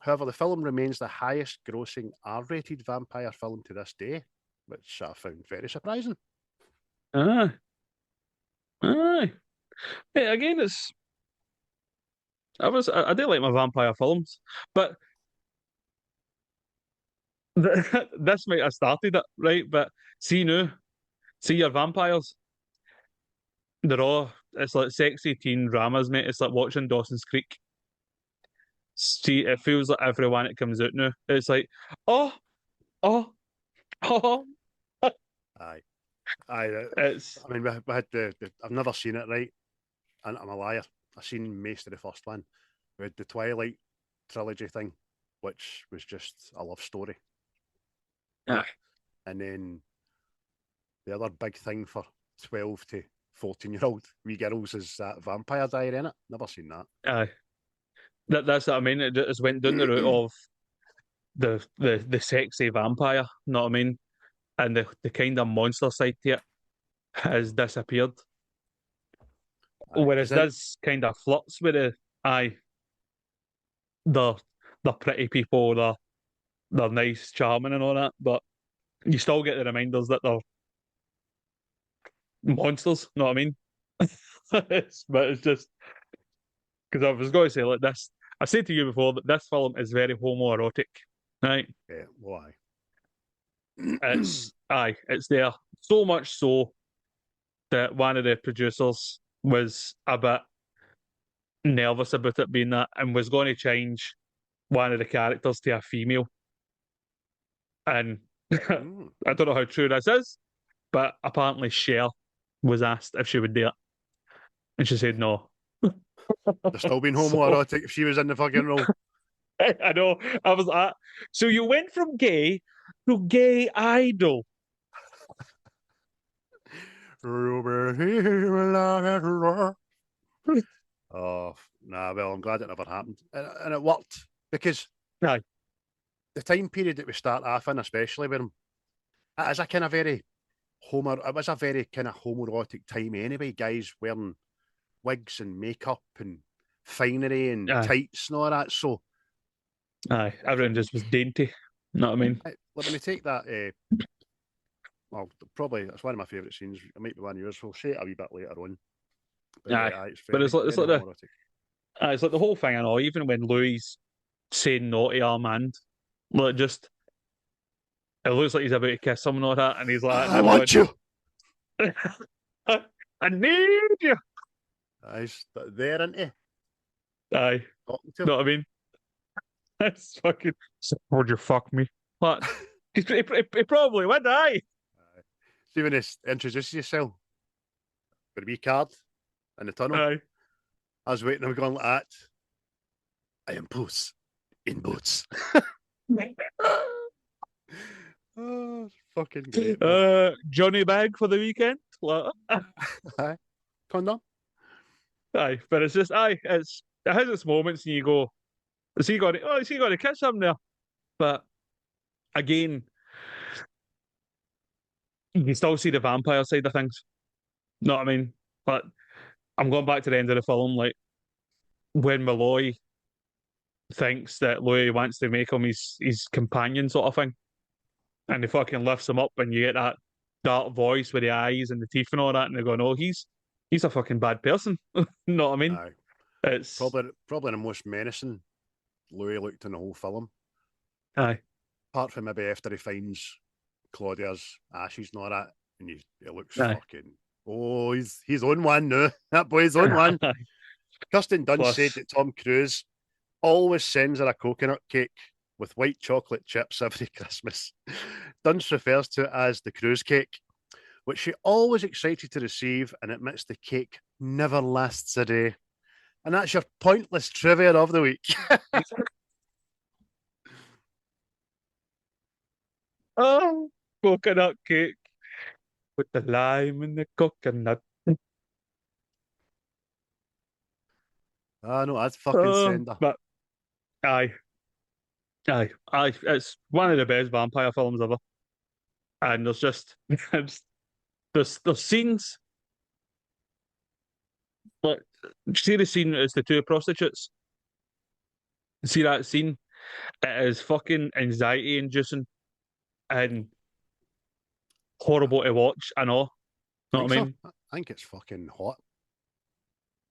However, the film remains the highest grossing R-rated vampire film to this day, which I found very surprising. Aye. Yeah, again, I do like my vampire films, but this might have started it, right? But see your vampires, it's like sexy teen dramas, mate. It's like watching Dawson's Creek. See, it feels like everyone that comes out now. It's like, oh, oh, oh. Aye. I mean, we had I've never seen it, right? And I'm a liar. I've seen most of the first one. We had the Twilight trilogy thing, which was just a love story. Yeah. And then the other big thing for 12 to 14-year-old wee girls is that Vampire Diary, innit? Never seen that. Aye. That's what I mean. It just went down the route of the sexy vampire, know what I mean? And the kind of monster side to it has disappeared. Whereas this kind of flirts with they're pretty people, they're nice, charming and all that, but you still get the reminders that they're monsters, know what I mean? But it's just because I was going to say like this. I said to you before that this film is very homoerotic, right? Yeah, why? It's there so much so that one of the producers was a bit nervous about it being that and was going to change one of the characters to a female. And I don't know how true this is, but apparently Cher was asked if she would do it, and she said no. They're still being homoerotic if she was in the fucking role. I know. I was like, so you went from gay to gay idol. Oh, nah, well, I'm glad it never happened. And it worked because Aye. the time period that we start off in, especially with him, it is a kind of it was a very kind of homoerotic time anyway, guys wearing wigs and makeup and finery and tights and all that. So, everyone just was dainty. You know what I mean? Let me take that. Well, probably that's one of my favourite scenes. It might be one of yours. We'll say it a wee bit later on. But it's like the whole thing. I know. Even when Louise saying no to Armand, like just it looks like he's about to kiss him and all that, and he's like, "I want you. I need you." He's there, isn't he? Aye. Know what I mean? That's fucking. Would you fuck me? What? he probably would. Aye. See when he introduces yourself with a wee card in the tunnel. Aye. I was waiting. I'm going like that. I am Puss in Boots. Oh, fucking great. Johnny Bag for the weekend. Aye. Condom. Aye, but it's just it has its moments, and you go, is he going to kiss him there? But again, you can still see the vampire side of things. Know what I mean? But I'm going back to the end of the film, like when Malloy thinks that Louis wants to make him his companion sort of thing. And he fucking lifts him up and you get that dark voice with the eyes and the teeth and all that, and they go, no, he's a fucking bad person. You know what I mean? Aye. It's Probably the most menacing Louis looked in the whole film. aye. Apart from maybe after he finds Claudia's ashes and all that, and he looks Aye. fucking. Oh, he's on one now. That boy's on one. Kirsten Dunst Plus- said that Tom Cruise always sends her a coconut cake with white chocolate chips every Christmas. Dunst refers to it as the cruise cake, which she always excited to receive, and admits the cake never lasts a day. And that's your pointless trivia of the week. Oh, coconut cake with the lime and the coconut. Ah, no, that's fucking sender. But aye. It's one of the best vampire films ever. And there's just there's scenes. Like, see the scene, it's the two prostitutes. See that scene? It is fucking anxiety inducing and horrible to watch, I know. Know what I mean? I think it's fucking hot.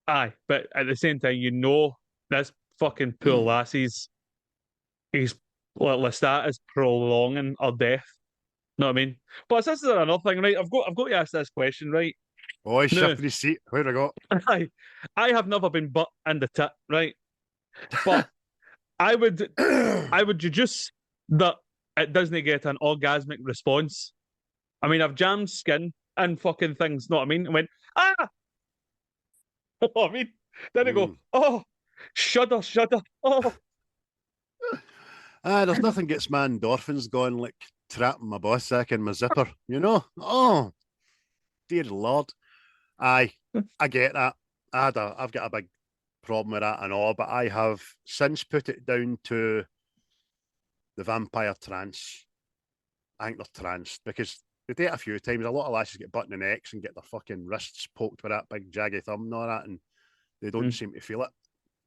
Aye, but at the same time, you know this fucking poor lassie's he's like Lestat is prolonging her death. Know what I mean? But this is another thing, right? I've got to ask this question, right? Oh, he's No. shifting his seat. Where I got? I have never been butt in the tit, right? But I would deduce that it doesn't get an orgasmic response. I mean, I've jammed skin and fucking things, know what I mean? And went, ah! Know what I mean? Then I go, oh, shudder, oh. There's nothing gets my endorphins going like trapping my boss sack in my zipper, you know? Oh, dear Lord. Aye, I get that. I've got a big problem with that and all, but I have since put it down to the vampire trance. I think they're tranced because they do it a few times. A lot of lasses get butt in the necks and get their fucking wrists poked with that big jaggy thumb and all that, and they don't seem to feel it.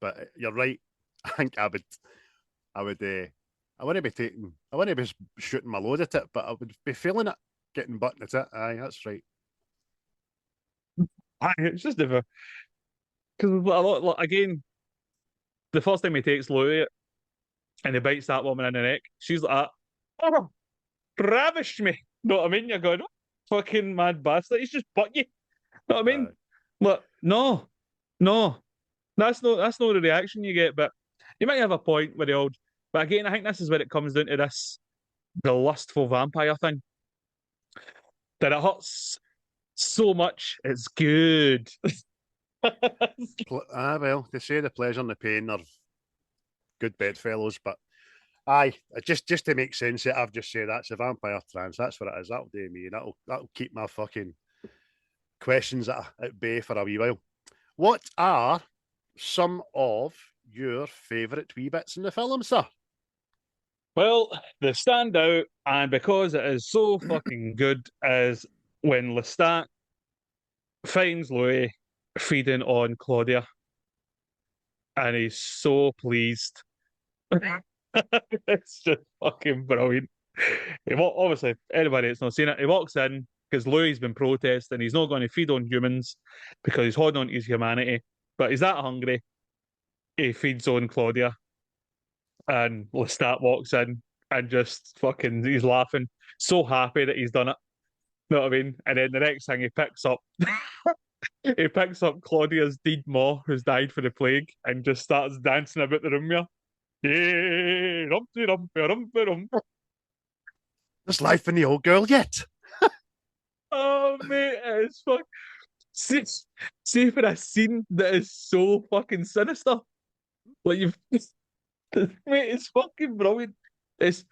But you're right. I think I wouldn't be shooting my load at it, but I would be feeling it, getting butt in the tit. Aye, that's right. It's just different. Because again, the first time he takes Louis and he bites that woman in the neck, she's like, oh, ravished me. Know what I mean? You're going, oh, fucking mad bastard. He's just butt you. Know what I mean? Look, no. That's not the reaction you get, but you might have a point with the old. But again, I think this is where it comes down to the lustful vampire thing. That it hurts so much, it's good. Well, they say the pleasure and the pain are good bedfellows, but aye, just to make sense of it, I've just said that's a vampire trance. That's what it is. That'll do me. That'll keep my fucking questions at bay for a wee while. What are some of your favourite wee bits in the film, sir? Well, they stand out, and because it is so fucking good, is when Lestat finds Louis feeding on Claudia, and he's so pleased. It's just fucking brilliant. Obviously, anybody that's not seen it, he walks in because Louis has been protesting. He's not going to feed on humans because he's holding on to his humanity, but he's that hungry. He feeds on Claudia. And Lestat walks in and just fucking, he's laughing, so happy that he's done it. You know what I mean? And then the next thing he picks up Claudia's dead ma, who's died for the plague, and just starts dancing about the room here. Yeah, rumpty rumpy rumpy rump. There's life in the old girl yet. Oh mate, it's fuck. See for a scene that is so fucking sinister. Like you've mate, it's fucking brilliant. It's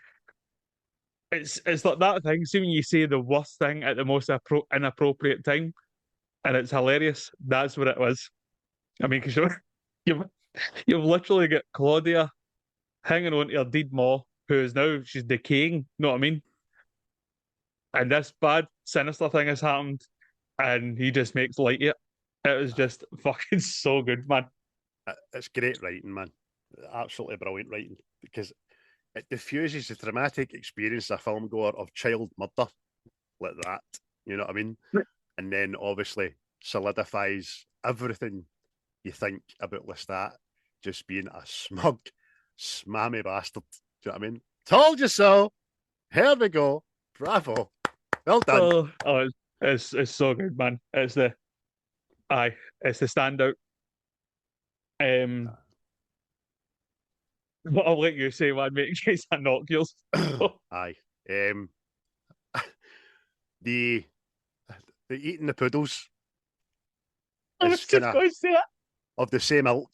like that thing. See when you say the worst thing at the most inappropriate time, and it's hilarious. That's what it was. I mean, because you've literally got Claudia hanging on to her dead ma, who is now she's decaying. You know what I mean? And this bad, sinister thing has happened, and he just makes light of it. It was just fucking so good, man. It's great writing, man. absolutely brilliant writing because it diffuses the traumatic experience of a filmgoer of child murder like that. You know what I mean? And then obviously solidifies everything you think about Lestat just being a smug, smammy bastard. Do you know what I mean? Told you so. Here we go. Bravo. Well done. It's so good, man. It's the standout. But I'll let you say one, mate, in case I knock yours. Aye. The eating the poodles I was is just kind going to say it. of the same ilk,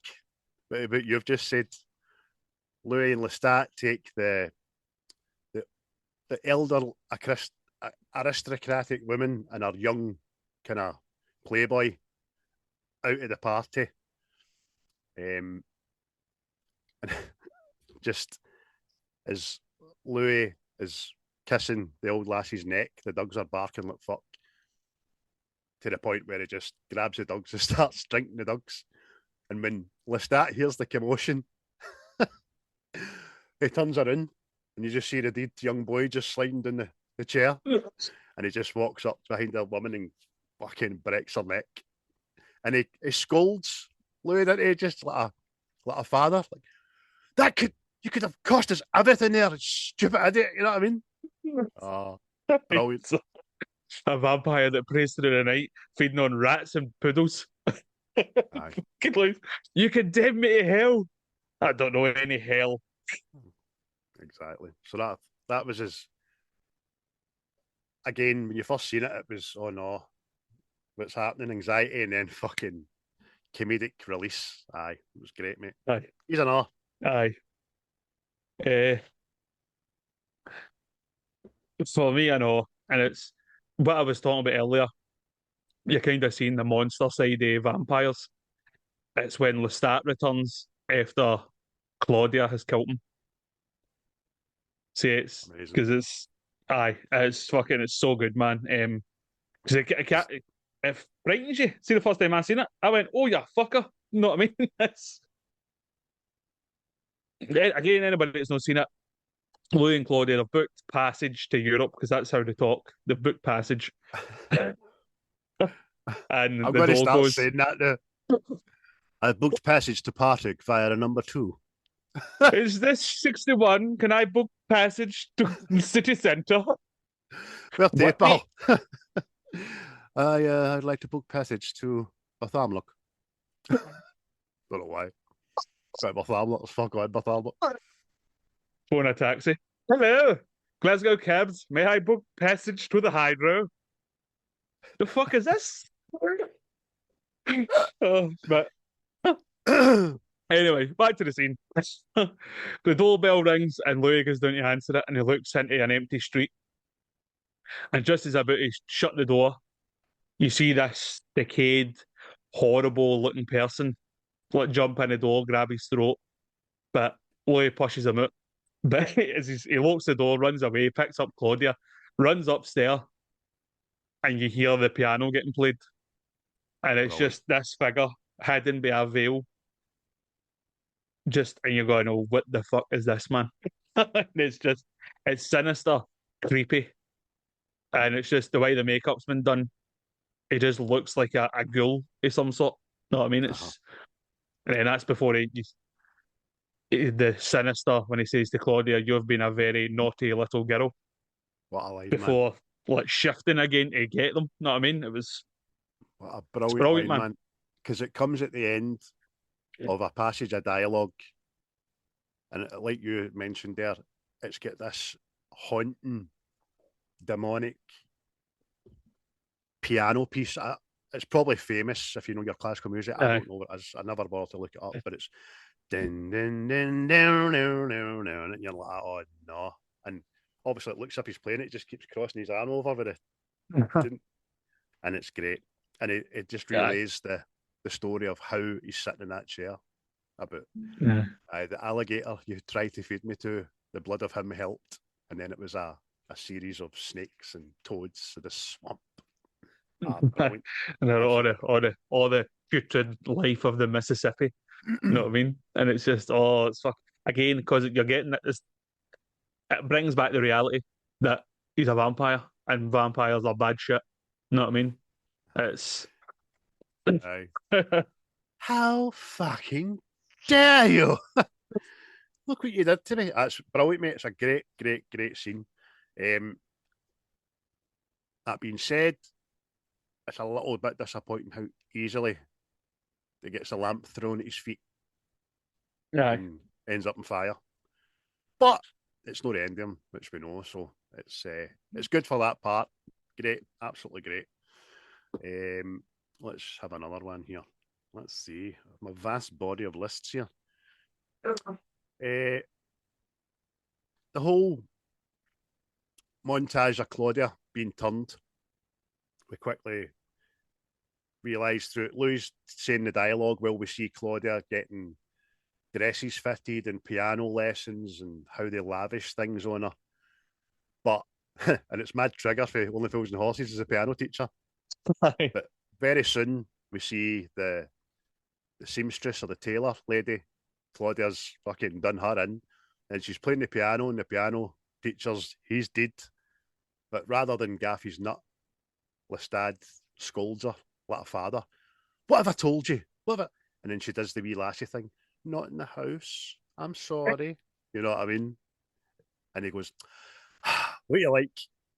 but you've just said Louis and Lestat take the elder aristocratic woman and her young kind of playboy out of the party. And just as Louis is kissing the old lassie's neck, the dogs are barking like fuck, to the point where he just grabs the dogs and starts drinking the dogs. And when Lestat hears the commotion, he turns around and you just see the dead young boy just sliding down the chair. And he just walks up behind the woman and fucking breaks her neck. And he scolds Louis, that he just like a father. Like, you could have cost us everything there, stupid idiot, you know what I mean? Oh, brilliant. A vampire that prays through the night, feeding on rats and poodles. Aye. You condemn me to hell. I don't know any hell. Exactly. So that was his. Again, when you first seen it, it was, oh no, what's happening? Anxiety, and then fucking comedic release. Aye, it was great, mate. Aye. He's an R. Aye. For me, I know, and it's what I was talking about earlier. You're kind of seeing the monster side of vampires. It's when Lestat returns after Claudia has killed him. See, it's because it's so good, man. Because it can't, it frightens you. See, the first time I seen it, I went, "Oh, you fucker!" You know what I mean? Again, anybody that's not seen it, Louis and Claudia have booked passage to Europe because that's how they talk. They've booked passage. And I'm the going to door start goes, saying that now. I booked passage to Partick via a number 2. "Is this 61? Can I book passage to the city centre?" Where to, pal? I'd like to book passage to Bartholomew. Don't know why. Right, Bartholomew. Let's fuck on Bartholomew. Phone a taxi. "Hello, Glasgow cabs. May I book passage to the Hydro?" The fuck is this? But anyway, back to the scene. The doorbell rings and Louis goes down to answer it and he looks into an empty street. And just as about to shut the door, you see this decayed, horrible looking person like jump in the door, grab his throat. But Louis pushes him out. But as he locks the door, runs away, picks up Claudia, runs upstairs, and you hear the piano getting played. And it's just this figure hidden by a veil. And you're going, "Oh, what the fuck is this, man?" It's sinister, creepy. And it's just the way the makeup's been done. It just looks like a ghoul of some sort. You know what I mean? And that's before the sinister, when he says to Claudia, "You've been a very naughty little girl." What a line, before man. Like shifting again to get them. You know what I mean? It was what a brilliant line, man. Because it comes at the end of a passage of dialogue, and like you mentioned there, it's got this haunting, demonic piano piece. It's probably famous if you know your classical music. I don't know what it is. I never bothered to look it up, but it's din din din down down down down, and you're like, oh no. And obviously, it looks up he's playing it. He just keeps crossing his arm over with it, and it's great. And it just relays the story of how he's sitting in that chair about the alligator you tried to feed me to. The blood of him helped, and then it was a series of snakes and toads in the swamp. And all the putrid life of the Mississippi. You know what I mean? And it's just, oh, it's fuck again because you're getting this. It brings back the reality that he's a vampire and vampires are bad shit. You know what I mean? It's Aye. How fucking dare you? Look what you did to me. That's brilliant, mate. It's a great, great, great scene. That being said, it's a little bit disappointing how easily he gets a lamp thrown at his feet yeah, and ends up in fire. But it's not the end of him, which we know, so it's good for that part. Great, absolutely great. Let's have another one here. Let's see. My vast body of lists here. The whole montage of Claudia being turned, we quickly realise through it, Louise saying the dialogue, well, we see Claudia getting dresses fitted and piano lessons and how they lavish things on her. But, and it's mad trigger for Only Fools and Horses as a piano teacher. But very soon we see the seamstress or the tailor lady, Claudia's fucking done her in, and she's playing the piano, and the piano teacher's, he's dead. But rather than gaff his nut, Lestat scolds her like a father. What have I told you? What have I? And then she does the wee lassie thing. Not in the house. I'm sorry. You know what I mean? And he goes, what do you like?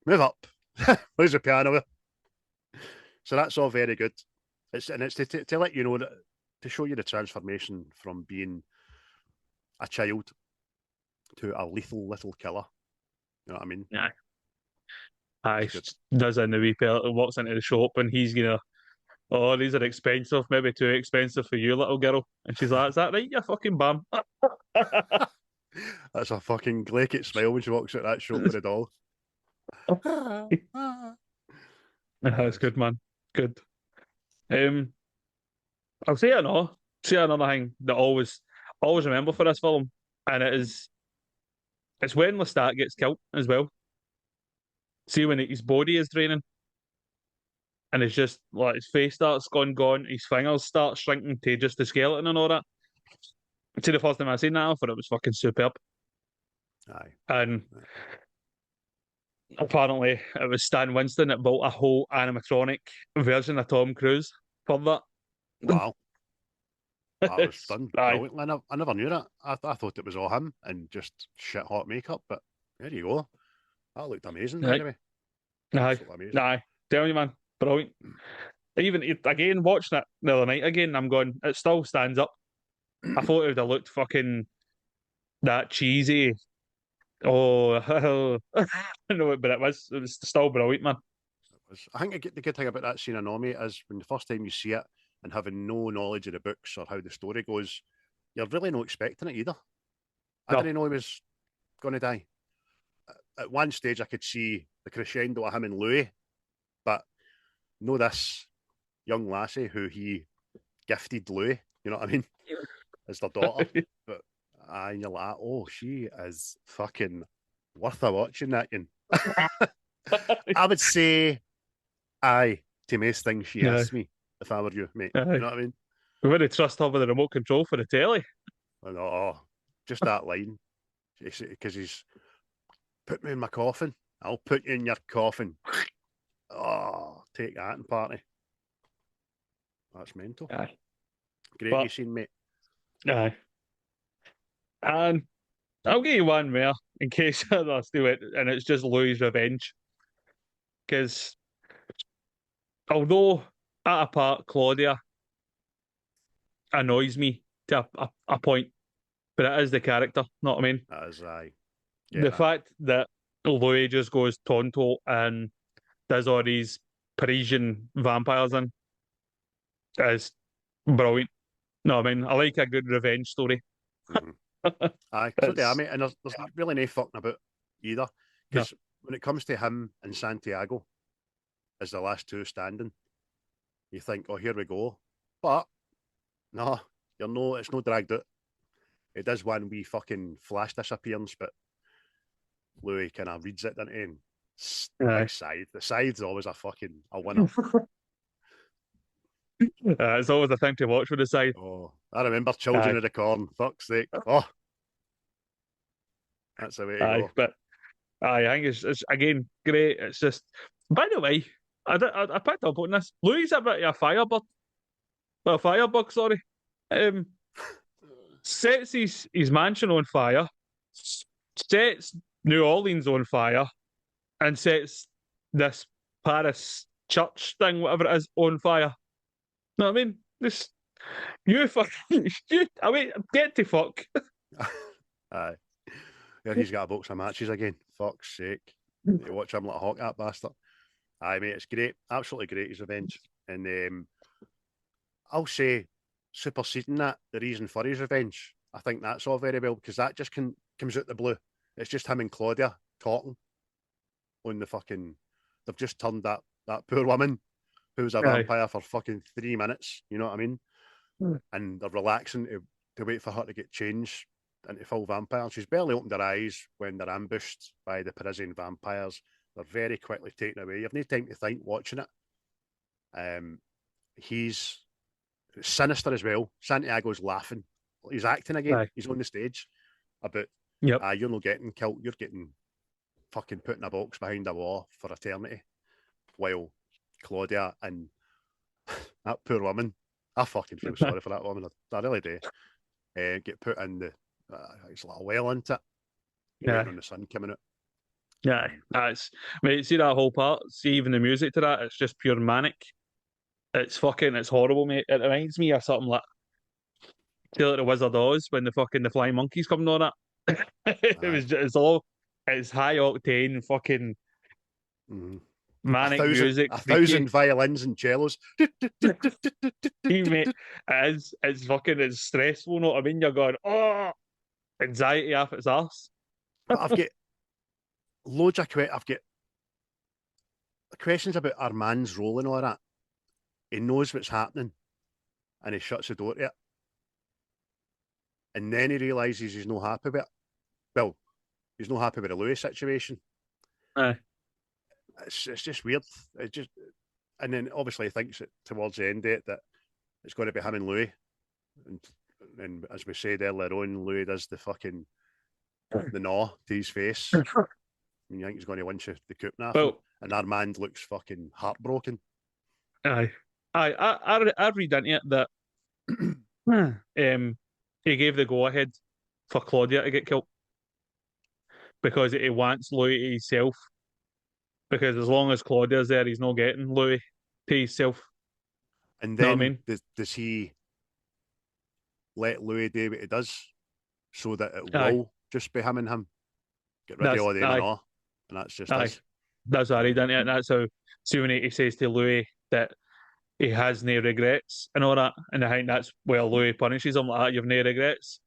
Move up. Where's the piano? So that's all very good. It's to let you know that, to show you the transformation from being a child to a lethal little killer. You know what I mean? yeah. Aye, does in the wee pellet, walks into the shop and he's gonna, oh, these are expensive, maybe too expensive for you, little girl. And she's like, is that right, you fucking bum? That's a fucking glaikit smile when she walks out that shop with a doll. That's good, man. Good. I'll say another thing that I always remember for this film, and it's when Lestat gets killed as well. See when his body is draining, and it's just like his face starts gone, his fingers start shrinking to just the skeleton and all that. See, the first time I seen that, I thought it was fucking superb. Aye. And apparently, it was Stan Winston that built a whole animatronic version of Tom Cruise for that. Wow. That was It's- done aye. brilliantly. I never knew that. I thought it was all him and just shit hot makeup, but there you go. That looked amazing, by the way. Aye. Absolutely amazing. Aye. Tell you, man. Brilliant. Even again, watching it the other night again, I'm going, it still stands up. I thought it would have looked fucking that cheesy. Oh, no, but it was still brilliant, man. I think the good thing about that scene, Anomi, is when the first time you see it and having no knowledge of the books or how the story goes, you're really not expecting it either. I No. didn't know he was going to die. At one stage, I could see the crescendo of him and Louis, but no, this young lassie who he gifted Louis, you know what I mean, as their daughter. But and you're like, oh, she is fucking worth a watching that. I would say aye to most things she Yeah. asks me if I were you, mate. Aye. You know what I mean? We wouldn't trust her with the remote control for the telly. And, oh, just that line. Because he's put me in my coffin. I'll put you in your coffin. Oh, take that and party. That's mental. Aye. Great But- wee scene, mate. Aye. And I'll give you one more in case others do it, and it's just Louis' revenge. Because although at a part Claudia annoys me to a point, but it is the character, know what I mean? That is aye. The fact that Louis just goes tonto and does all these Parisian vampires in is brilliant. No, I mean, I like a good revenge story. Mhm. Aye, so do I, mate. And there's really no fucking about either. Because when it comes to him and Santiago as the last two standing, you think, oh, here we go. But no, it's no dragged out. It does one wee fucking flash disappearance, but Louis kind of reads it into Aye. big side. The side's always a winner. It's always a thing to watch with the side. Oh, I remember Children Aye. of the Corn. Fuck's sake. Oh, that's the way to Aye, go. but I think it's again great. It's just, by the way, I picked up on this. Louis a bit of a firebug. Well, firebug, sorry. Um, Sets his mansion on fire, sets New Orleans on fire, and sets this Paris church thing, whatever it is, on fire. Know what I mean? This you fucking you. I mean, get to fuck. Aye. Yeah, he's got a box of matches again. Fuck's sake. You watch him like a hawk, that bastard. Aye, mate, it's great. Absolutely great, his revenge. And I'll say, superseding that, the reason for his revenge, I think that's all very well, because that just comes out the blue. It's just him and Claudia talking on the fucking... They've just turned that poor woman who was a vampire for fucking 3 minutes, you know what I mean? And they're relaxing to wait for her to get changed into full vampire. She's barely opened her eyes when they're ambushed by the Parisian vampires. They're very quickly taken away. You've no time to think watching it. He's sinister as well. Santiago's laughing. He's acting again. Aye. He's on the stage about, Yep. you're not getting killed. You're getting fucking put in a box behind a wall for eternity. While Claudia and that poor woman, I fucking feel sorry for that woman. I really do. Get put in the... it's like a well into it. Yeah. On the sun coming out. Yeah, that's mate. See that whole part. See even the music to that. It's just pure manic. It's horrible, mate. It reminds me of something like Tale of the Wizard of Oz when the flying monkeys coming on it. It's high octane fucking manic music. A thousand violins and cellos. Mate, it's stressful. Know what I mean? You're going, oh, anxiety off its arse. I've got loads of I've got questions about Armand's role and all that. He knows what's happening, and he shuts the door to it, and then he realizes he's not happy with it. Well, he's not happy with the Louis situation. It's just weird. And then obviously he thinks that towards the end of it that it's going to be him and Louis, and as we said earlier on, Louis does the fucking the gnaw to his face. And you think he's going to lynch the coop now, and Armand looks fucking heartbroken. I read into it that he gave the go ahead for Claudia to get killed because he wants Louis to himself. Because as long as Claudia's there, he's not getting Louis to himself. And then, know what I mean? Does he let Louis do what he does so that it will just be him and him? Get rid of all them and all. And that's just us. That's what I read into it. And that's how, see when he says to Louis that he has no regrets and all that. And I think that's where Louis punishes him like that. You've no regrets.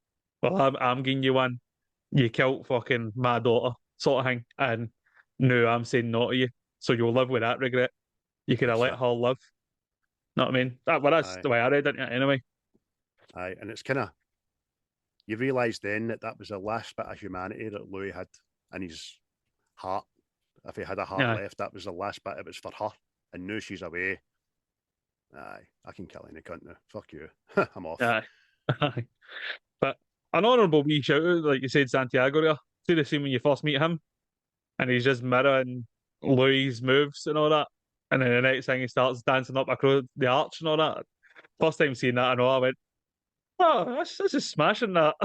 Well, I'm giving you one. You killed fucking my daughter, sort of thing. And no, I'm saying no to you. So you'll live with that regret. You could have let her live. Know what I mean? That's the way I read it anyway. Aye, and it's kind of... You realise then that was the last bit of humanity that Louis had in his heart. If he had a heart left, that was the last bit. It was for her. And now she's away. Aye, I can kill any cunt now. Fuck you. I'm off. Aye. But an honourable wee shout out, like you said, Santiago there. See the scene when you first meet him? And he's just mirroring Louis' moves and all that. And then the next thing he starts dancing up across the arch and all that. First time seeing that, I know, I went, oh, that's just smashing that.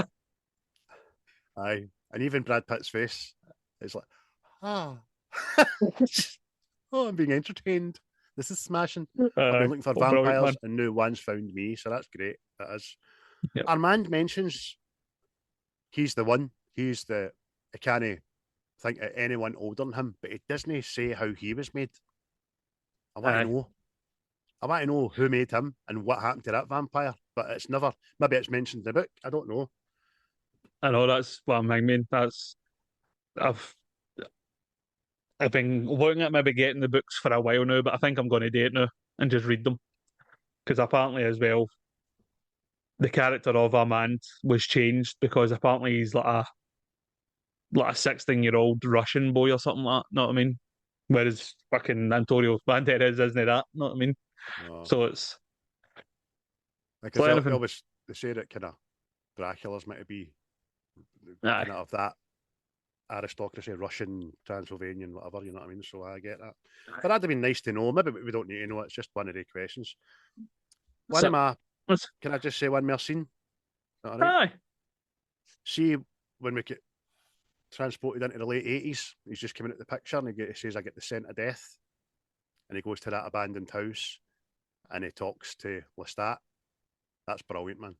Aye. And even Brad Pitt's face is like, oh, I'm being entertained. This is smashing. I've been looking for vampires and now one's found me, so that's great. That is. Yep. Armand mentions he's the one. He can't think of anyone older than him, but he doesn't say how he was made. I want to know. I want to know who made him and what happened to that vampire, but it's never... Maybe it's mentioned in the book. I don't know. I know, that's what I mean. I've been looking at maybe getting the books for a while now, but I think I'm going to do it now and just read them. Because apparently as well, the character of Armand was changed because apparently he's like a 16-year-old Russian boy or something like that, know what I mean? Whereas fucking Antonio Banderas isn't that, know what I mean? No. So it's Because anything? they say that kind of Dracula's meant to be Aye. kind of that aristocracy, Russian, Transylvanian, whatever, you know what I mean? So I get that. But that'd have been nice to know. Maybe we don't need to know. It's just one of the questions. One of my, can I just say one more scene? All right. Aye. See, when we get transported into the late 80s, he's just coming out the picture and he says, I get the scent of death. And he goes to that abandoned house and he talks to Lestat. That's brilliant, man.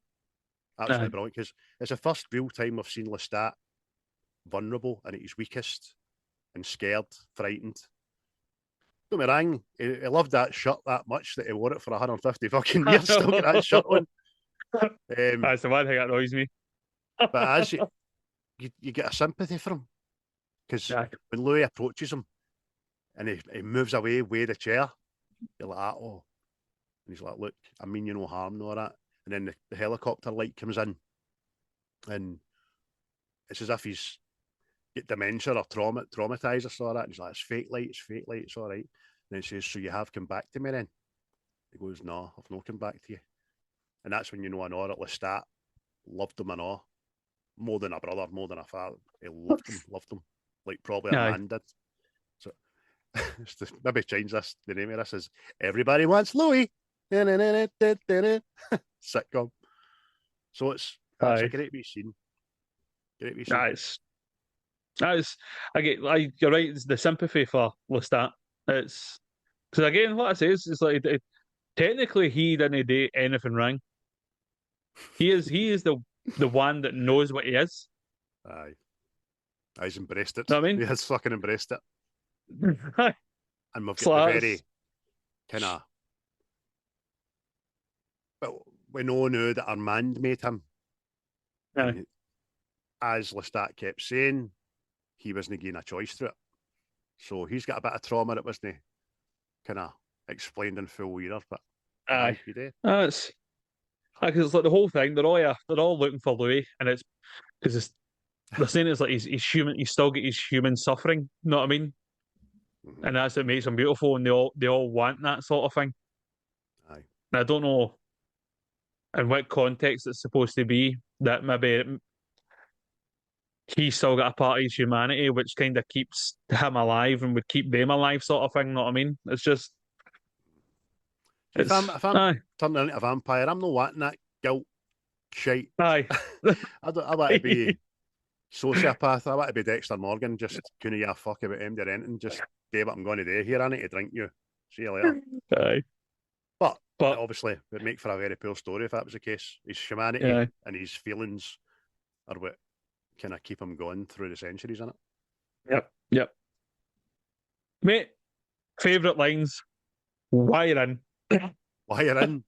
Absolutely brilliant. Because it's the first real time I've seen Lestat vulnerable and at his weakest and scared, frightened. Don't get me wrong, he loved that shirt that much that he wore it for 150 fucking years. Still got that shirt on. That's the one thing that annoys me. But as you get a sympathy for him. Because when Louis approaches him and he moves away with the chair, you're like, oh. And he's like, look, I mean you no harm, no that. And then the helicopter light comes in and it's as if he's get dementia or traumatized or so like that. And he's like, it's fake light, it's all right. And then he says, so you have come back to me then? He goes, no, I've not come back to you. And that's when you know that Lestat loved him and all. More than a brother, more than a father. He loved him. Like probably a man did. So maybe change this. The name of this is Everybody Wants Louis. Sitcom. So it's a great wee scene. Great wee scene. You're right. It's the sympathy for Lestat. It's because again, what I say is, it's like technically he didn't do anything wrong. He is the one that knows what he is. Aye. He's embraced it. Know what I mean? He has fucking embraced it. And we've got the very kind of. Well, we know now that Armand made him. And as Lestat kept saying, he wasn't given a choice through it. So he's got a bit of trauma that wasn't kind of explained in full either. But he did. It's like the whole thing. They're all looking for Louis, and it's because they're saying it's like he's human. He's still got his human suffering. You know what I mean? Mm-hmm. And that's what makes him beautiful. And they all want that sort of thing. Aye. And I don't know in what context it's supposed to be that maybe he's still got a part of his humanity, which kind of keeps him alive and would keep them alive, sort of thing. You know what I mean? It's just. If I'm turning into a vampire, I'm not wanting that guilt shite. Aye. I want to be sociopath. I want to be Dexter Morgan. Just couldn't give a fuck about MD or anything. Just do what I'm going to do here. I need to drink you. See you later. Aye. But obviously, it would make for a very poor story if that was the case. His humanity and his feelings are what kind of keep him going through the centuries, isn't it? Yep. Mate, favourite lines? Wire in. Wire in.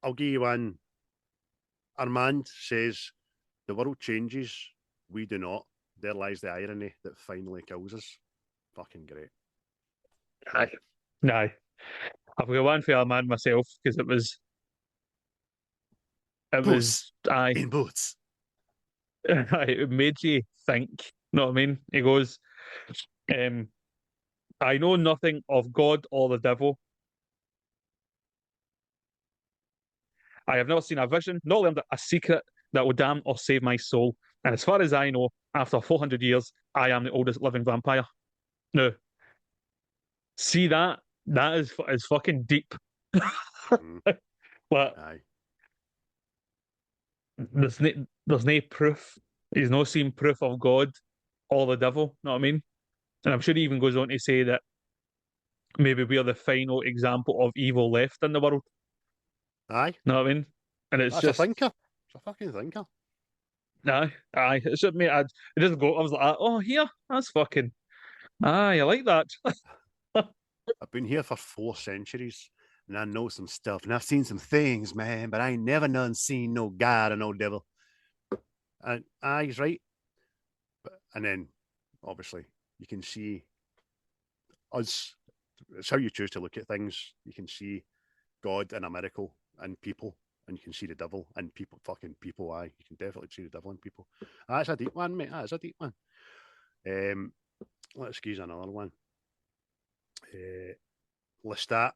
I'll give you one. Armand says, the world changes, we do not. There lies the irony that finally kills us. Fucking great. Aye. I've got one for Armand myself because it was in boots. It made you think. You know what I mean? He goes, I know nothing of God or the devil. I have never seen a vision, nor learned a secret that will damn or save my soul. And as far as I know, after 400 years, I am the oldest living vampire. Now, see that? That is fucking deep. But there's no proof. He's not seen proof of God or the devil. Know what I mean? And I'm sure he even goes on to say that maybe we are the final example of evil left in the world. Aye. Know what I mean? And it's That's just a thinker. It's a fucking thinker. Aye. It's just me. It doesn't go. I was like, oh, here, that's fucking. Aye, I like that. I've been here for 4 centuries, and I know some stuff, and I've seen some things, man. But I ain't never none seen no God or no devil. And he's right. And then, obviously, you can see us. It's how you choose to look at things. You can see God in a miracle and people, and you can see the devil and people. Fucking people. Aye, you can definitely see the devil in people. That's a deep one, mate. That is a deep one. Let's squeeze another one. Lestat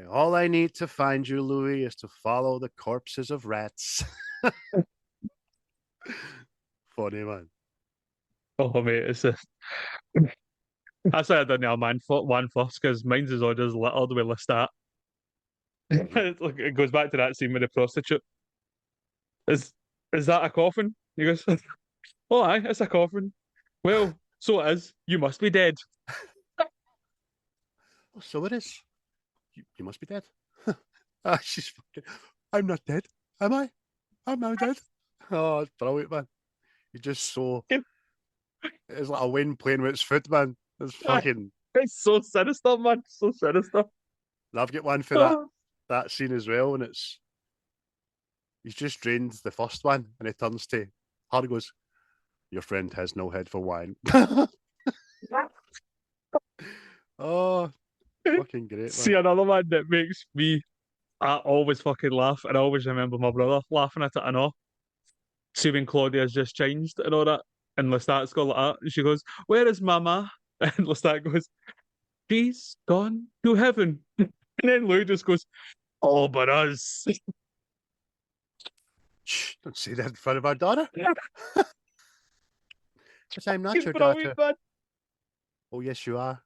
All I need to find you, Louis, is to follow the corpses of rats. Funny, man. Oh, mate, it's a... That's why I done the man one first, because mine's is all just littered with Lestat. It goes back to that scene with the prostitute. Is that a coffin? He goes, oh, aye, it's a coffin. Well, so it is. You must be dead. Oh, so it is. You must be dead. She's fucking. I'm not dead, am I? I'm now dead. Oh, it's brilliant, man. You're just so. It's like a wind playing with its foot, man. It's fucking. It's so sinister, man. So sinister. And I've got one for that scene as well, and it's. He's just drained the first one, and he turns to her and goes, "Your friend has no head for wine." Oh, fucking great, man. See, another one that makes me, I always fucking laugh, and I always remember my brother laughing at it and all. See when Claudia's just changed and all that, and Lestat's got like that, and she goes, "Where is Mama?" And Lestat goes, "She's gone to heaven." And then Louis just goes, "Oh, but us." Shh, don't say that in front of our daughter. Because I'm not He's your brilliant, daughter. man. Oh, yes, you are.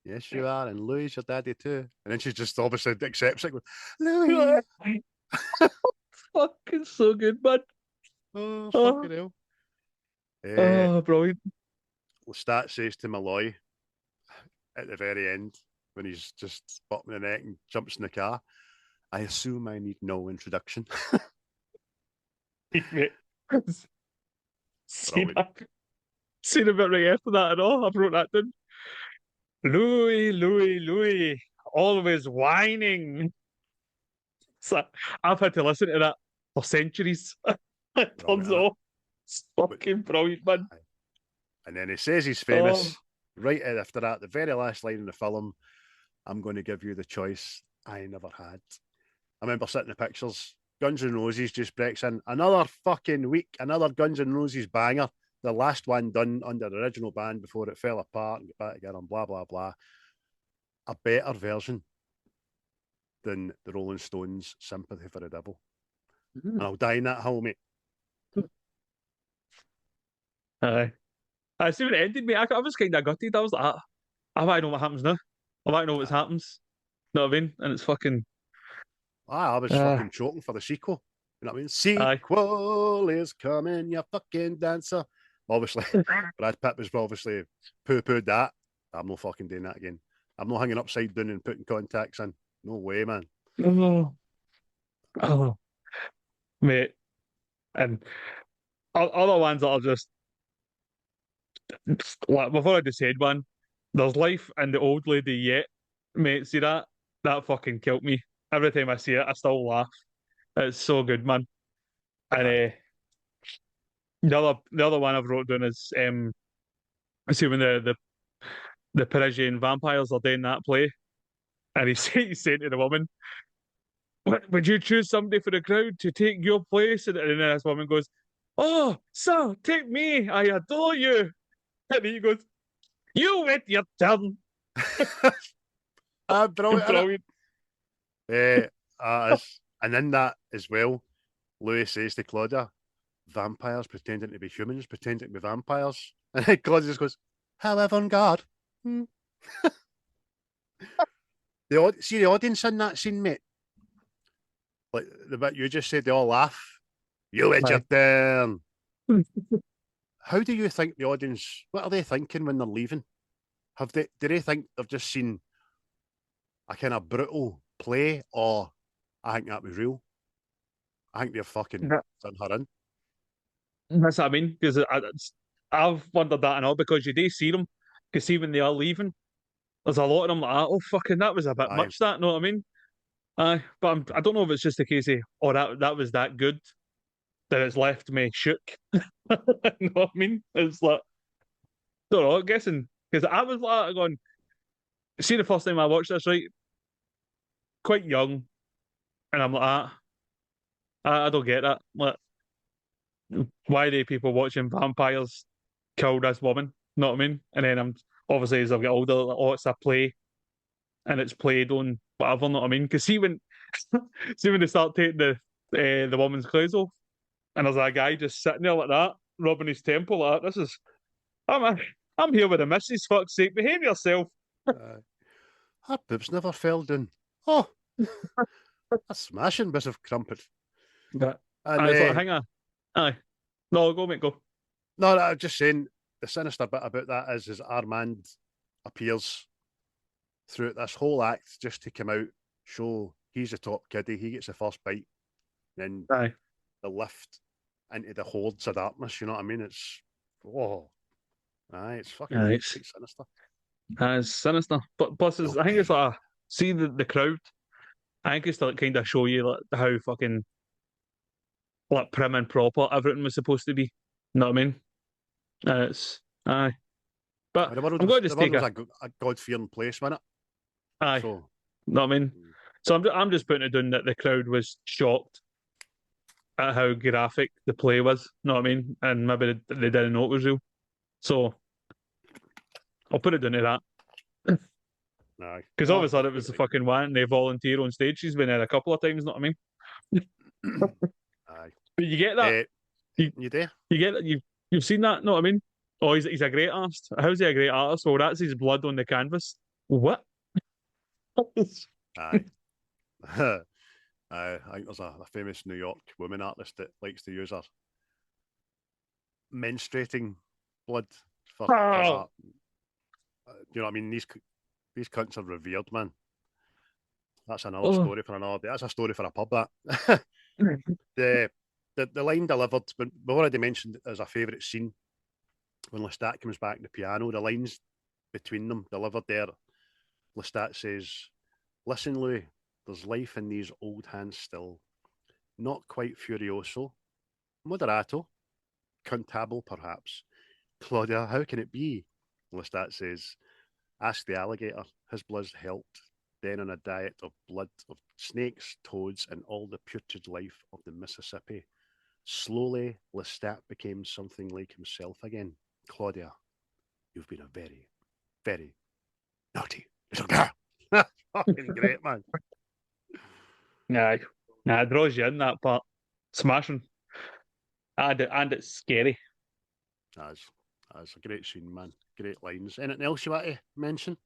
Yes, you are. And Louis, your daddy too. And then she just obviously accepts it. Goes, Louis. Fucking so good, man. Oh, Oh. fucking hell. Oh, brilliant. Lestat says to Malloy at the very end, when he's just bottom of the neck and jumps in the car, I assume I need no introduction. See a bit right after that and all. I wrote that down. Louis, Louis, Louis, always whining. So I've had to listen to that for centuries. It turns out it's fucking brilliant, man. And then he says he's famous. Right after that, the very last line in the film, I'm going to give you the choice I never had. I remember sitting in the pictures. Guns N' Roses just breaks in. Another fucking week, another Guns N' Roses banger. The last one done under the original band before it fell apart and got back together and blah, blah, blah. A better version than the Rolling Stones' Sympathy for the Devil. And I'll die in that hole, mate. Aye. I see when it ended, mate. I was kind of gutted. I was like, I want to know what happens now. I want to know what happens. You know what I mean? And it's fucking. I was fucking choking for the sequel. You know what I mean? Sequel is coming, you fucking dancer. Obviously, Brad Pitt was obviously poo-pooed that. I'm not fucking doing that again. I'm not hanging upside down and putting contacts in. No way, man. Oh, mate. And other ones that are just like before I just said one. There's life in the old lady yet, mate. See that? That fucking killed me. Every time I see it, I still laugh. It's so good, man. And the other one I've wrote down is see when the Parisian vampires are doing that play, and he's saying to the woman, would you choose somebody for the crowd to take your place? And then this woman goes, "Oh, sir, take me. I adore you." And he goes, "You wait your turn." Brilliant. And in that as well, Louis says to Claudia, vampires pretending to be humans, pretending to be vampires. And then Claudia just goes, how avant-garde. See the audience in that scene, mate? Like the bit you just said, they all laugh. You wait your turn. How do you think the audience, what are they thinking when they're leaving? Do they think they've just seen a kind of brutal play, or I think that was real? I think they're fucking done her in. That's what I mean, because I've wondered that and all, because you do see them, because see when they are leaving, there's a lot of them like, oh fucking, that was a bit much, that, know what I mean? But I don't know if it's just a case of, oh, that was that good, that it's left me shook. You know what I mean? It's like, I don't know, I'm guessing, because I was like going, see the first time I watched this, right? Quite young, and I'm like, I don't get that. Like, why do people watching vampires kill this woman? Know what I mean? And then I'm obviously as I get older, like, oh, it's a play. and it's played on whatever, know what I mean? Because see when they start taking the woman's clothes off, and there's a guy just sitting there like that, rubbing his temple like that. I'm here with the missus, fuck's sake, behave yourself. Her boobs never fell down. Oh, a smashing bit of crumpet. Yeah. And, I thought, hang on. Aye. No, go, mate, go. No, I'm just saying, the sinister bit about that is Armand appears throughout this whole act just to come out, show he's the top kiddie, he gets the first bite, then Aye. the lift into the hordes of darkness, you know what I mean? It's, it's fucking Aye, quite sinister. It's sinister. But plus, I think it's like, see the crowd, I think it's to kind of show you like how fucking like prim and proper everything was supposed to be. You know what I mean? It's aye. But The world I'm going to was take a God-fearing place, wasn't it? aye. So, know what I mean? So I'm just putting it down that the crowd was shocked at how graphic the play was. Know what I mean? And maybe they didn't know it was real. So I'll put it down to that. Because obviously it was the fucking one they volunteer on stage. She's been there a couple of times, know what I mean? Aye. But you get that. You do? You get that. You've seen that, know what I mean? Oh, he's a great artist. How's he a great artist? Well, that's his blood on the canvas. What? Aye. I think there's a famous New York woman artist that likes to use her menstruating blood for art. You know what I mean? These cunts are revered, man. That's another story for another day. That's a story for a pub, that. the line delivered, we've already mentioned it as a favourite scene when Lestat comes back to the piano. The lines between them delivered there. Lestat says, "Listen, Louis, there's life in these old hands still. Not quite furioso. Moderato. Contable, perhaps. Claudia, how can it be?" Lestat says, "Ask the alligator. His blood's helped. Then on a diet of blood of snakes, toads, and all the putrid life of the Mississippi. Slowly, Lestat became something like himself again. Claudia, you've been a very, very naughty little girl." Fucking great, man. Aye. Nah, it draws you in, that part. Smashing. And it's scary. That's a great scene, man. Great lines. Anything else you want to mention?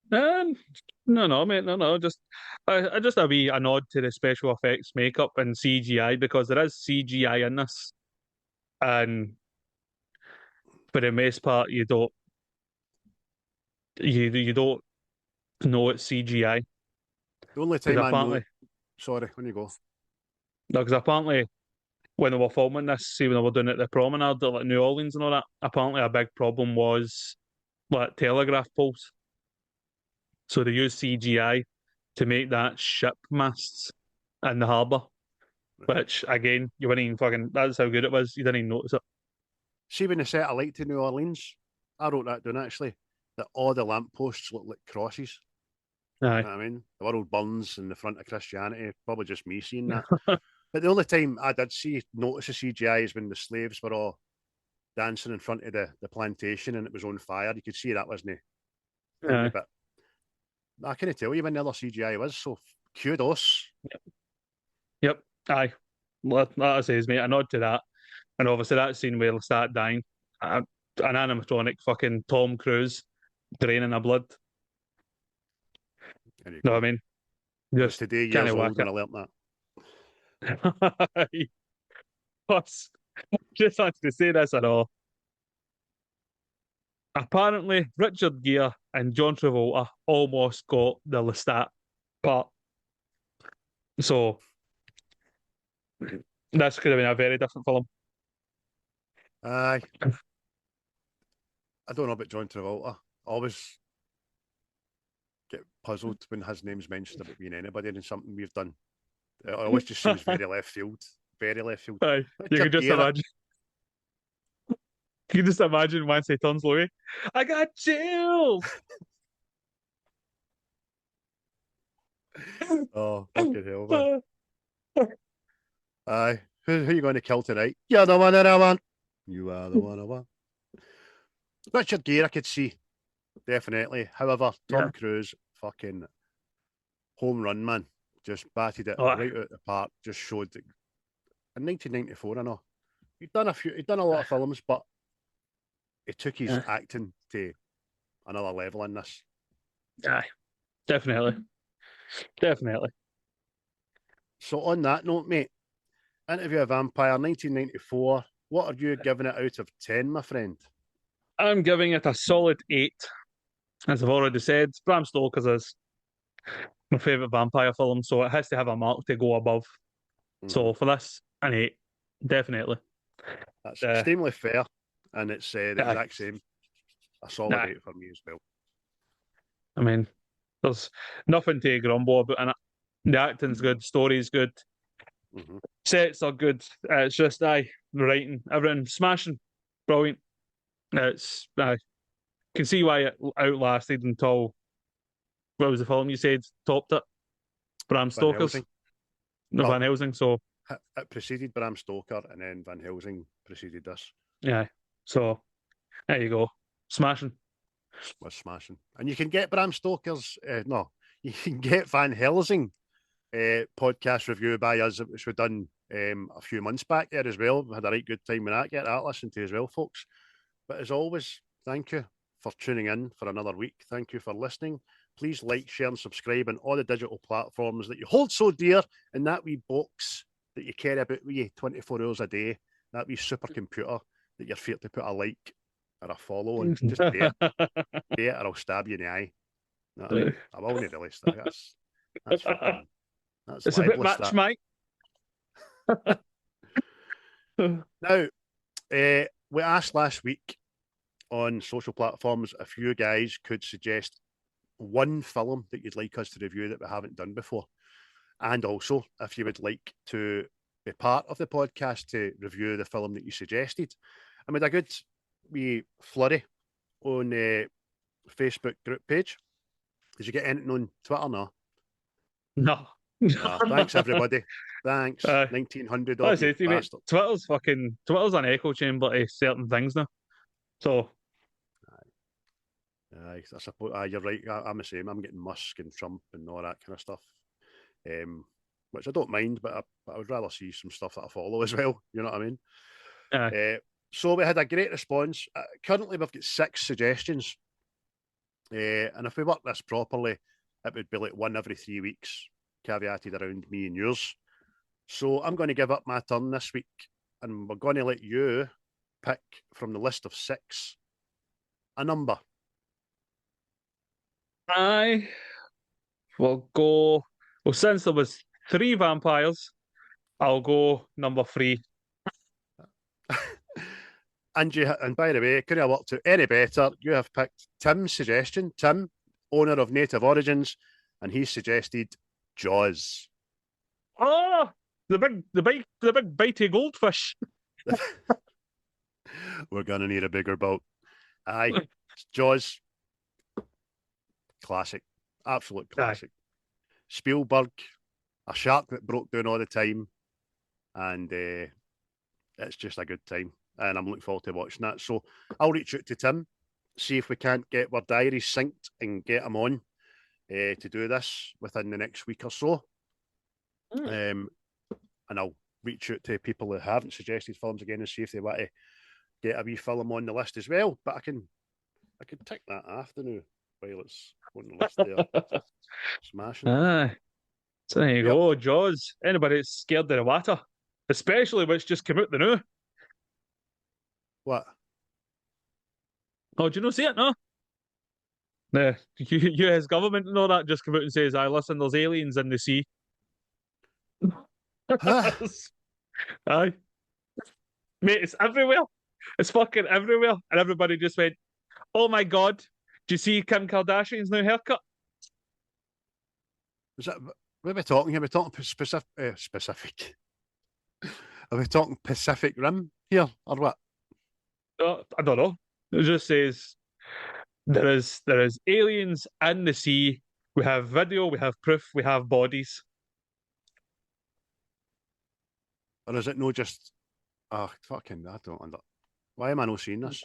No, mate, no. Just a wee a nod to the special effects, makeup, and CGI, because there is CGI in this, and for the most part, you don't know it's CGI. The only time I know. Sorry, when you go. No, because apparently when they were filming this, see when they were doing it at the promenade, like New Orleans and all that, apparently a big problem was like telegraph poles. So they used CGI to make that ship masts in the harbour, which again, you wouldn't even fucking. That's how good it was. You didn't even notice it. See, when they set a light to New Orleans, I wrote that down actually. That all the lampposts look like crosses. Aye. You know what I mean? The world burns in the front of Christianity. Probably just me seeing that. But the only time I did notice the CGI is when the slaves were all dancing in front of the plantation and it was on fire. You could see that, wasn't it? Aye. But I couldn't tell you when the other CGI was, so kudos. Yep. Aye. Like I says, mate, a nod to that. And obviously that scene where they'll start dying. An animatronic fucking Tom Cruise draining of blood. Know what I mean? Just today, years old when I learnt that. Just wanted to say this at all. Apparently, Richard Gere and John Travolta almost got the Lestat part. So, this could have been a very different film. Aye. I don't know about John Travolta. I always get puzzled when his name's mentioned about being anybody in something we've done. It always just seems very left field. Very left field. Aye. You can just imagine. You can just imagine once he turns Louis, I got chills. Oh, fucking hell, man. Aye. Who are you going to kill tonight? You're the one that I want. You are the one I want. Richard Gere, I could see. definitely. However, Tom Yeah. Cruise, fucking home run, man. Just batted it Oh, right out the park. Just showed that in 1994, I know. He'd done a lot of films, but he took his Yeah. acting to another level in this. Aye, definitely. Definitely. So on that note, mate, Interview a Vampire, 1994. What are you giving it out of 10, my friend? I'm giving it a solid 8. As I've already said, Bram Stoker's is my favourite vampire film, so it has to have a mark to go above. So for this, an 8. Definitely. That's extremely fair, and it's the Aye. exact same. A solid Aye. 8 for me as well. I mean, there's nothing to grumble about in it. The acting's good, story's good, sets are good. It's just the writing, everything smashing, brilliant. It's I can see why it outlasted until what was the film you said topped it? Bram Van Stoker's, Helsing. no, Well, Van Helsing. So it preceded Bram Stoker, and then Van Helsing preceded this. yeah, so there you go, smashing. Was smashing. And you can get Bram Stoker's, you can get Van Helsing podcast review by us, which we done a few months back there as well. We had a right good time with that. Get that listened to as well, folks. But as always, thank you for tuning in for another week. Thank you for listening. Please like, share, and subscribe on all the digital platforms that you hold so dear in that wee box that you care about with you 24 hours a day, that wee supercomputer that you're feared to put a like or a follow on. Just pay it. Pay it or I'll stab you in the eye. No, I mean, I will need to release that. That's fucking, that's It's a bit libelous, much, that. mate. Now, we asked last week on social platforms if you guys could suggest one film that you'd like us to review that we haven't done before. And also, if you would like to be part of the podcast to review the film that you suggested. I made a good wee flurry on the Facebook group page. Did you get anything on Twitter now? No. Thanks, everybody. Thanks. 1900 of you bastards. Twitter's an echo chamber to certain things now. So I suppose you're right. I'm the same. I'm getting Musk and Trump and all that kind of stuff, which I don't mind, but I would rather see some stuff that I follow as well. You know what I mean? So we had a great response. Currently, we've got 6 suggestions, and if we work this properly, it would be like one every 3 weeks, caveated around me and yours. So I'm going to give up my turn this week, and we're going to let you pick from the list of 6 a number. I will go. Well, since there was 3 vampires, I'll go number 3. And by the way, couldn't have worked out any better. You have picked Tim's suggestion. Tim, owner of Native Origins, and he suggested Jaws. Oh, the big bitey goldfish. We're gonna need a bigger boat. Aye, Jaws. Classic, absolute classic. Aye. Spielberg, a shark that broke down all the time, and it's just a good time. And I'm looking forward to watching that. So I'll reach out to Tim, see if we can't get our diaries synced and get him on to do this within the next week or so. And I'll reach out to people who haven't suggested films again and see if they want to get a wee film on the list as well. But I can tick that after now while it's on the list there. Smashing. Aye. So there you go, Jaws. Anybody that's scared of the water, especially when it's just come out the new. What? Oh, do you not see it? No. The US government and all that just come out and says, "I listen, there's aliens in the sea." Aye, mate, it's everywhere. It's fucking everywhere, and everybody just went, "Oh my god, do you see Kim Kardashian's new haircut?" Is that what are we talking here? We're talking specific. Are we talking Pacific Rim here, or what? I don't know. It just says there is aliens in the sea. We have video, we have proof, we have bodies. Or is it no just fucking I don't under why am I not seeing this?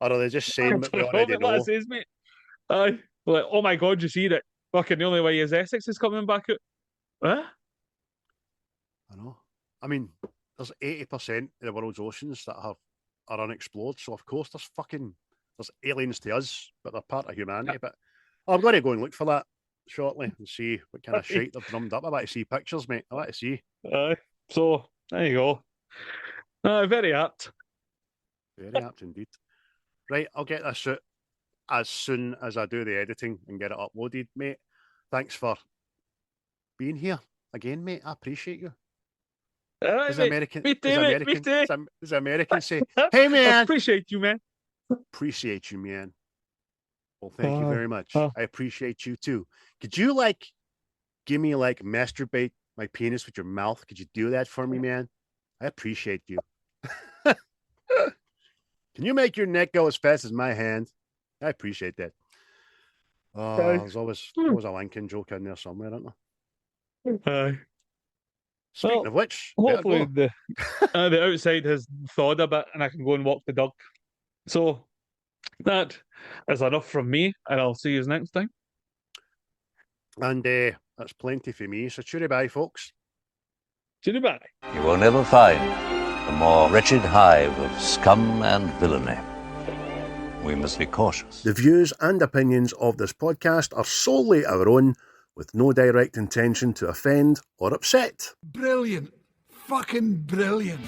Or are they just saying what we already know? That says, mate. Aye. Like, oh my God, you see that? Fucking the only way is Essex is coming back out. Huh? I know. I mean, there's 80% of the world's oceans that are unexplored. So of course there's aliens to us, but they're part of humanity. But I'm going to go and look for that shortly and see what kind of shite they've drummed up. I want to see pictures, mate. I want to see. So there you go. Very apt. Very apt indeed. Right, I'll get this out as soon as I do the editing and get it uploaded, mate. Thanks for being here again, mate. I appreciate you. As American, me too, me too. As Americans say, hey man, appreciate you, man. Appreciate you, man. Well, thank you very much. I appreciate you too. Could you give me masturbate my penis with your mouth? Could you do that for me, man? I appreciate you. Can you make your neck go as fast as my hand? I appreciate that. There's always a Lincoln joke in there somewhere, isn't there? Speaking of which, hopefully the outside has thawed a bit and I can go and walk the dog. So that is enough from me, and I'll see you next time. And that's plenty for me. So cheery bye, folks. Cheery bye. You will never find a more wretched hive of scum and villainy. We must be cautious. The views and opinions of this podcast are solely our own, with no direct intention to offend or upset. Brilliant. Fucking brilliant.